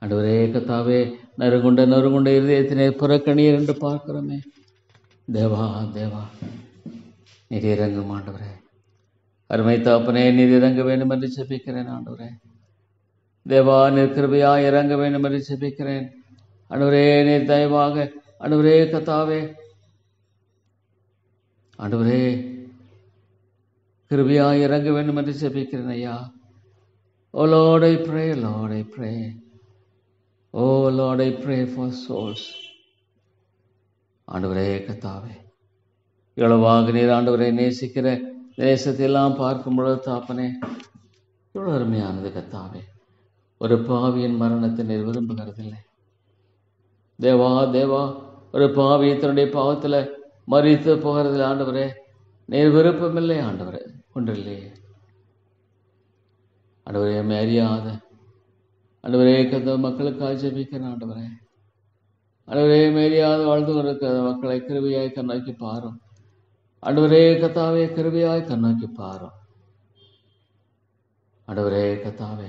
ஆண்டவரே கர்த்தாவே, நறுங்குண்ட இருதயத்தினே புறக்கணீர் என்று பார்க்கிறோமே. தேவா, தேவா, நீர் இறங்கும் ஆண்டவரே. அருமை தாப்பனே, நீர் இறங்க வேண்டும் என்று ஜெபிக்கிறேன் ஆண்டவரே. தேவா, நீர் கிருபையா இறங்க வேண்டும் என்று ஜெபிக்கிறேன் ஆண்டவரே. நீர் தயவாக ஆண்டவரே கர்த்தாவே, ஆண்டவரே கிருபையாய் இறங்க வேண்டும் என்று ஜெபிக்கிறேன் ஐயா. ஓ Lord, I pray, Lord, I pray. Oh Lord, I pray for souls. ஆண்டவரே கர்த்தாவே, இவ்வளவாக நீர் ஆண்டவரை நேசிக்கிற நேசத்தையெல்லாம் பார்க்கும் பொழுது தாப்பனே, இவ்வளவு அருமையானது கர்த்தாவே. ஒரு பாவியின் மரணத்தை நீர் விரும்புகிறதில்லை தேவா. தேவா, ஒரு பாவி தன்னுடைய பாவத்தில் மரித்து போகிறதில்லை ஆண்டவரே. நீர் விருப்பமில்லை ஆண்டவரே, ஒன்றில்லையே ஆண்டவரே. அறியாத ஆண்டவரே கத்த மக்களுக்காக ஜெபிக்கிறேன் ஆண்டவரே. ஆண்டவரே அறியாத வாழ்ந்து கொண்டிருக்கிற மக்களை கிருபையாய் கண்ணோக்கி பாரும் ஆண்டவரே. கத்தாவே கிருபையாய் கண்ணோக்கி பாரும் ஆண்டவரே. கத்தாவே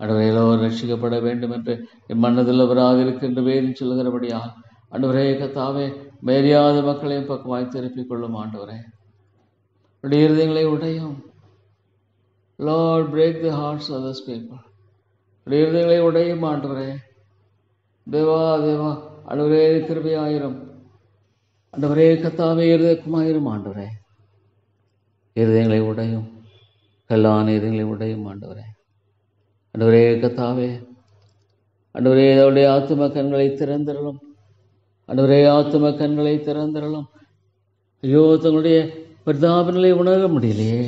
ஆண்டவரே, எல்லோரும் ரட்சிக்கப்பட வேண்டும் என்று என் மனதுள்ளவராக இருக்கின்ற வேறு சொல்லுகிறபடியால் ஆண்டவரே கத்தாவே மேரியாத மக்களையும் பக்கமாய் திருப்பிக் கொள்ளும் ஆண்டவரே. உடைய இருதயங்களை உடையும். Lord, break the hearts of those people. உடைய இருதயங்களை உடையும் ஆண்டவரே. தேவா தேவா ஆண்டவரே கிருபையாயிரும் ஆண்டவரே. கத்தாவே இருதயமாயிரும் ஆண்டவரே. இருதயங்களை உடையும், கல்லான இருதயங்களை உடையும் ஆண்டவரே. ஆண்டவரே கத்தாவே ஆண்டவரே அவருடைய ஆத்தும கண்களை திறந்திரலும் ஆண்டவரே. ஆத்தும கண்களை திறந்திரலும். ஐயோ, தங்களுடைய பிரதாப நிலை உணர முடியலையே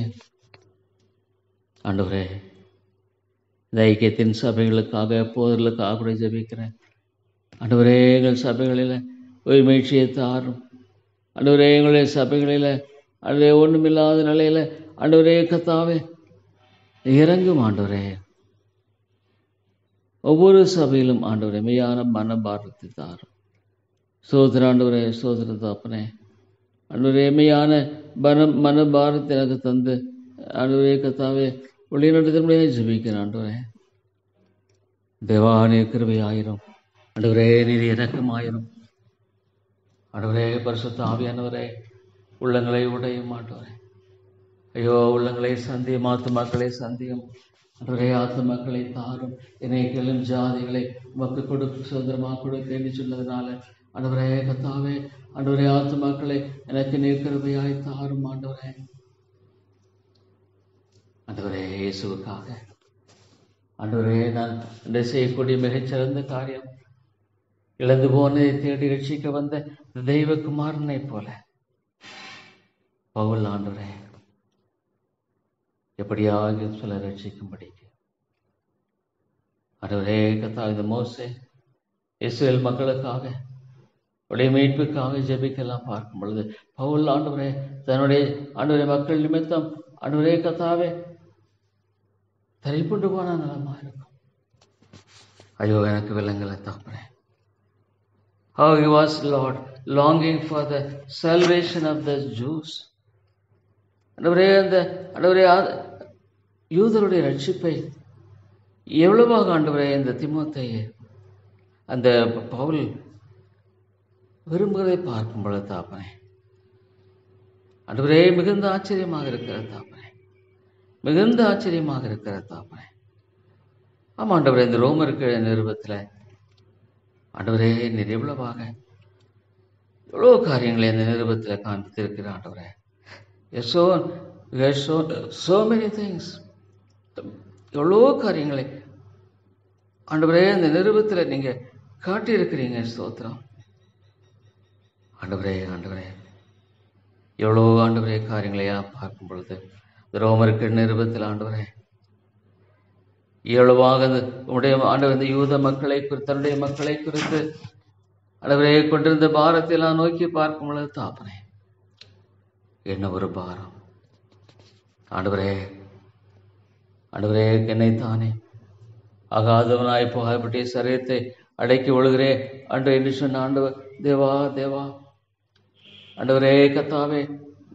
ஆண்டவரே. இந்த ஐக்கியத்தின் சபைகளுக்காக போதர்களுக்காக கூட ஜெபிக்கிறேன் ஆண்டவரே. எங்கள் சபைகளில் ஒரு மீழ்ச்சியை தாரும் ஆண்டவரே. எங்களுடைய சபைகளில் ஆண்டவரே ஒன்றுமில்லாத நிலையில் ஆண்டவரே கத்தாவே இறங்கும் ஆண்டவரே. ஒவ்வொரு சபையிலும் ஆண்டவரே மெய்யான மனபாரத்தை தாரும். சோதர ஆண்டவரே, சோதர தாப்பனே ஆண்டவரே, மெய்யான மனபாரத்தை எனக்கு தந்து ஆண்டவரே கத்தாவே வழிநடத்தினுடைய ஜெபிக்கிறேன் ஆண்டவரே. தேவானே கிருபையாயிரும் ஆண்டவரே. நீர் இறக்கமாயிரும் ஆண்டவரே. பரிசுத்த ஆவியானவரே உள்ளங்களை உடையும் ஆண்டவரே. ஐயோ, உள்ளங்களை சந்தியும், ஆத்துமாக்களை சந்தியும் ஆண்டவரே. ஆத்துமாக்களை தாரும். இணைகளும் ஜாதிகளை உமக்கு கொடுக்க சுதந்திரமாக கொடுக்க என்று சொன்னதுனால ஆண்டவரே கத்தாவே ஆண்டவரே ஆத்துமாக்களை எனக்கு நீர் கிருபையாய் தாரும் ஆண்டவரே. ஆண்டவரே இயேசுவுக்காக ஆண்டவரே நான் இந்த செய்யக்கூடிய மிகச்சிறந்த காரியம் இழந்து போனதை தேடி ரட்சிக்க வந்த தெய்வகுமாரனை போல பவுல் ஆண்டவரே எப்படியாக சொல்ல ரட்சிக்கும்படிக்கு ஆண்டவரே கத்தா இந்த மோசே இஸ்ரேல் மக்களுக்காக உடைய மீட்புக்காக ஜெபிக்கலாம் பார்க்கும் பொழுது பவுல் ஆண்டவரே தன்னுடைய ஆண்டவரே மக்கள் நிமித்தம் ஆண்டவரே கத்தாவே தரிப்புண்டு போன நலமா இருக்கும். ஐயோ, எனக்கு விலங்கலை தாப்பனே. How he was, Lord, longing for the salvation of the Jews. ஆண்டவரே அந்த ஆண்டவரே யூதருடைய ரட்சிப்பை எவ்வளவாக ஆண்டவரே இந்த தீமோத்தேயு அந்த பவுல் விரும்புகிறதை பார்க்கும் பொழுது தாப்பனே ஆண்டவரே மிகுந்த ஆச்சரியமாக இருக்கிற தாப்பனே, மிகுந்த ஆச்சரியமாக இருக்கிற தாப்பனே. ஆமாம் ஆண்டவரே, இந்த ரோமருக்கு நிருபத்தில் ஆண்டவரே நீர் எவ்வளவாக எவ்வளோ காரியங்களை இந்த நிருபத்தில் காண்பித்திருக்கிற ஆண்டவரே. So many things, எவ்வளோ காரியங்களை ஆண்டவரே இந்த நிருபத்தில் நீங்கள் காட்டியிருக்கிறீங்க. ஸ்தோத்திரம் ஆண்டவரே. ஆண்டவரே எவ்வளோ ஆண்டவரே காரியங்களையா பார்க்கும் பொழுது இந்த ரோமருக்கு நிருபத்தில் ஆண்டவரே எவ்வளவாக உடைய ஆண்டவர் இந்த யூத மக்களை குறித்து தன்னுடைய மக்களை குறித்து ஆண்டவரே கொண்டிருந்த பாரத்தை எல்லாம் நோக்கி பார்க்கும் பொழுது தாப்பனே என்ன ஒரு பாரம் ஆண்டவரே. ஆண்டவரே என்னைத்தானே ஆகாதவனாய் போகப்பட்டிய சரீரத்தை அடக்கி ஒழுகிறே அன்று என்று சொன்ன ஆண்டவர் தேவா தேவா ஆண்டவரே கத்தாவே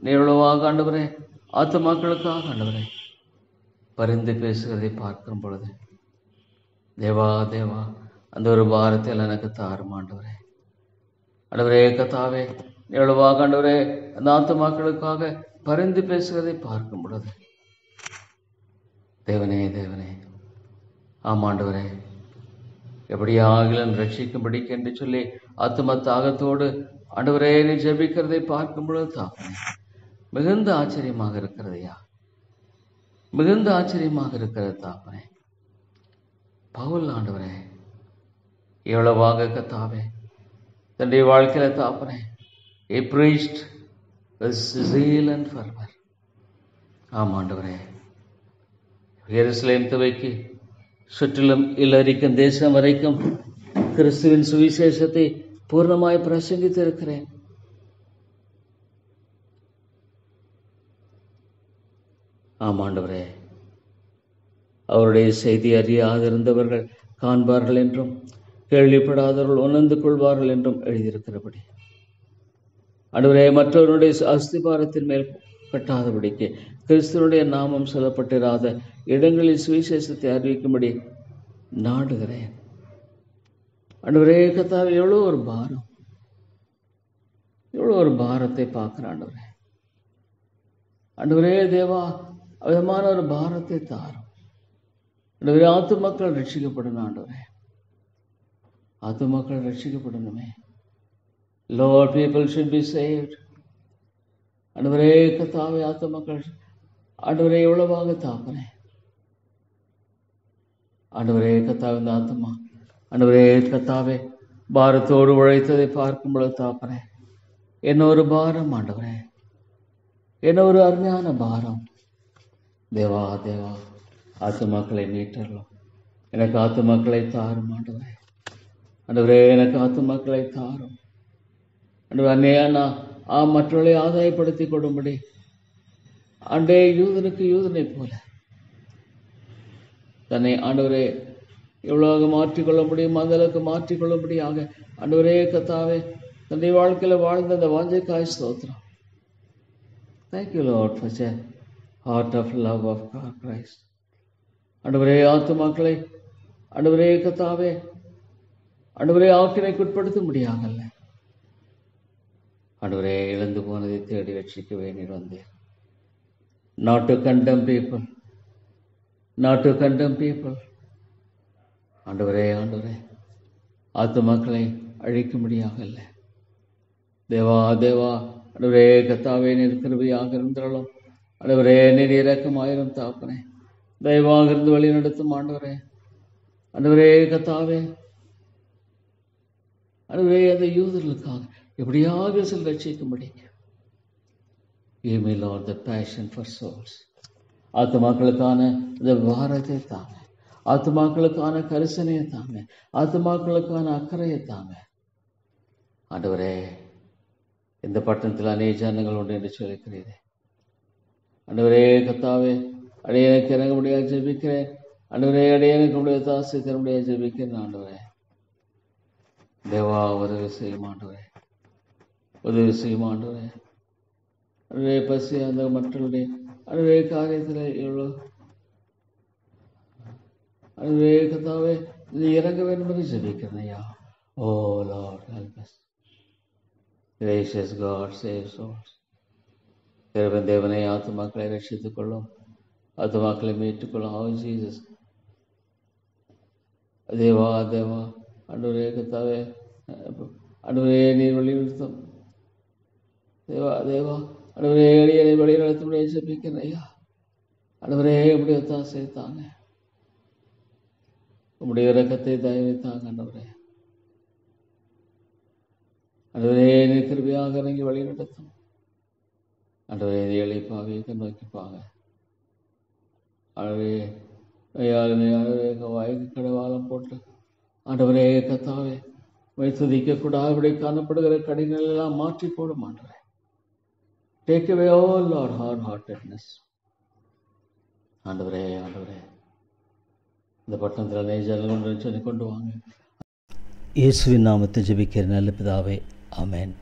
நீளவாக ஆண்டவரே ஆத்துமாக்களுக்காக ஆண்டவரே பரிந்து பேசுகிறதை பார்க்கும் பொழுது தேவா தேவா அந்த ஒரு பாரத்தில் எனக்கு தாரும் ஆண்டவரே. ஆண்டவரே கத்தாவே நீளவாக ஆண்டவரே அந்த ஆத்துமாக்களுக்காக பரிந்து பேசுகிறதை பார்க்கும் பொழுது தேவனே தேவனே ஆமாண்டவரே எப்படியாகிலும் ரட்சிக்கும்படிக்கு என்று சொல்லி ஆத்தும தாகத்தோடு ஆண்டவரே நீ ஜெபிக்கிறதை பார்க்கும் பொழுது தாப்பனே மிகுந்த ஆச்சரியமாக இருக்கிறதையா, மிகுந்த ஆச்சரியமாக இருக்கிறது தாப்பனே. பவுல் ஆண்டவரே எவ்வளவாக கத்தாவே தன்னுடைய வாழ்க்கையில தாப்பனே he preached with zeal and fervor. ஆமாண்டவரே எருசலேம் துவைக்கு சுற்றிலும் இல்லரிக்கும் தேசம் வரைக்கும் கிறிஸ்துவின் சுவிசேஷத்தை பூர்ணமாய் பிரசங்கித்து இருக்கிறேன். ஆமாண்டவரே அவருடைய செய்தி அறியாதிருந்தவர்கள் காண்பார்கள் என்றும் கேள்விப்படாதவர்கள் உணர்ந்து கொள்வார்கள் என்றும் எழுதியிருக்கிறபடி ஆண்டவரே மற்றவருடைய அஸ்திபாரத்தின் மேல் கட்டாதபடிக்கு கிறிஸ்துவனுடைய நாமம் சொல்லப்பட்டிராத இடங்களில் சுவிசேஷத்தை அறிவிக்கும்படி நாடுகிறேன். ஆண்டவரே கர்த்தாவே எவ்வளோ ஒரு பாரம், எவ்வளோ ஒரு பாரத்தை பார்க்கிறேன் ஆண்டவரே. ஆண்டவரே தேவா விதமான ஒரு பாரத்தை தாரும் ஆண்டவரே. ஆத்து மக்கள் ரட்சிக்கப்படணும் ஆண்டவரே, ஆத்து மக்கள் ரட்சிக்கப்படணுமே. Lord, people should be saved. ஆண்டவரே கர்த்தாவே ஆத்து மக்கள் ஆண்டவரே எவ்வளவாக தாப்பனே. ஆண்டவரே கர்த்தாவே இந்த ஆத்துமா ஆண்டவரே கர்த்தாவே பாரத்தோடு உழைத்ததை பார்க்கும் பொழுது தாப்பனே என்ன ஒரு பாரம் ஆண்டவரே, என்ன ஒரு அருமையான பாரம். தேவா தேவா ஆத்து மக்களை மீட்டரலாம், எனக்கு ஆத்து மக்களை தாரும் ஆண்டவரே. ஆண்டவரே எனக்கு ஆத்து மக்களை தாரும் ஆண்டவரே. அன்னையா மற்றவர்களை ஆதாயப்படுத்திக் கொள்ளும்படி அண்டே யூதனுக்கு யூதனை போல தன்னை ஆண்டவரே எவ்வளவு மாற்றிக்கொள்ள முடியும் அந்த அளவுக்கு மாற்றிக்கொள்ளும்படியாக ஆண்டவரே கர்த்தாவே தன்னுடைய வாழ்க்கையில் வாழ்ந்த அந்த வாஞ்சைக்காய் ஸ்தோத்திரம். Thank you Lord for the heart of love of God Christ. ஆண்டவரே ஆத்துமாக்களை ஆண்டவரே கர்த்தாவே ஆண்டவரே ஆக்கினைக்குட்படுத்த முடியாங்கல்ல ஆண்டவரே. இழந்து போனதை தேடி ரட்சிக்கவே நீர் வந்தேன். Not to condemn people, not to condemn people. ஆண்டவரே ஆண்டவரே ஆத்துமாக்களை அழிக்க முடியாங்கல்ல தேவா தேவா. ஆண்டவரே கர்த்தாவே நீர் கிருபையாக இருந்தாலும் ஆண்டவரே நீர் இரக்கமாயிரும் தாப்பனே. தயவாக இருந்து வழி நடத்தும் ஆண்டவரே. ஆண்டவரே கர்த்தாவே ஆண்டவரே அந்த யூதர்களுக்காக எப்படியாக சில ரட்சிக்கும்படி Give me Lord the passion for souls. ஆத்துமாக்களுக்கான இந்த பாரத்தை தாங்க, ஆத்துமாக்களுக்கான கரிசனையை தாங்க, ஆத்துமாக்களுக்கான அக்கறையை தாங்க ஆண்டவரே. இந்த பட்டணத்தில் அநேக ஜனங்கள் உண்டு என்று சொல்லிக்கிறீரே ஆண்டவரே கர்த்தாவே. அடையனுக்கு இறங்க முடியாது ஜெபிக்கிறேன் ஆண்டவரே. அடையனுக்கு முடிய தாசி தர முடியாது ஜெபிக்கிறேன் ஆண்டவரே. தேவா உதவி செய்யும் ஆண்டவரே, உதவி செய்யும் ஆண்டவரே. அன்றைய பசி அந்த மற்றவருடைய அன்றைய காரியத்தில் எவ்வளோ அன்றைய கர்த்தாவே நீ இறங்க வேண்டும் என்று ஜெபிக்கிறேன் ஐயா. Oh lord help us. Gracious God, save souls. தேவனை ஆத்துமாக்களை ரட்சித்துக் கொள்ளும், ஆத்துமாக்களை மீட்டுக்கொள்ளும். Oh Jesus. தேவா தேவா ஆண்டவரே கர்த்தாவே ஆண்டவரே நீர் வழிநடத்தும் தேவா தேவா. ஆண்டவரே அடியனை வழி நடத்தும்படியே ஜெபிக்கிறேன் ஐயா. ஆண்டவரே உம்முடைய தாசை தாங்க, உம்முடைய இரக்கத்தை தயவை தாங்க ஆண்டவரே. ஆண்டவரே நீர் கிருபையாக இறங்கி வழி நடத்தும் ஆண்டவரே. ஏழை பாவியை நோக்கிப்பாங்க ஆண்டவரே. வாய்க்கு கடவாளம் போட்டு ஆண்டவரே கர்த்தாவே துதிக்கக்கூடாது காணப்படுகிற கடினங்கள் எல்லாம் மாற்றி போடும் ஆண்டவரே. Take away all our hard-heartedness. ஆண்டவரே ஆண்டவரே இந்த பட்டணத்தில் நேஜர்கள் சொல்லி கொண்டு வாங்க. இயேசுவின் நாமத்தை ஜெபிக்கிற நல்ல பிதாவே, ஆமென்.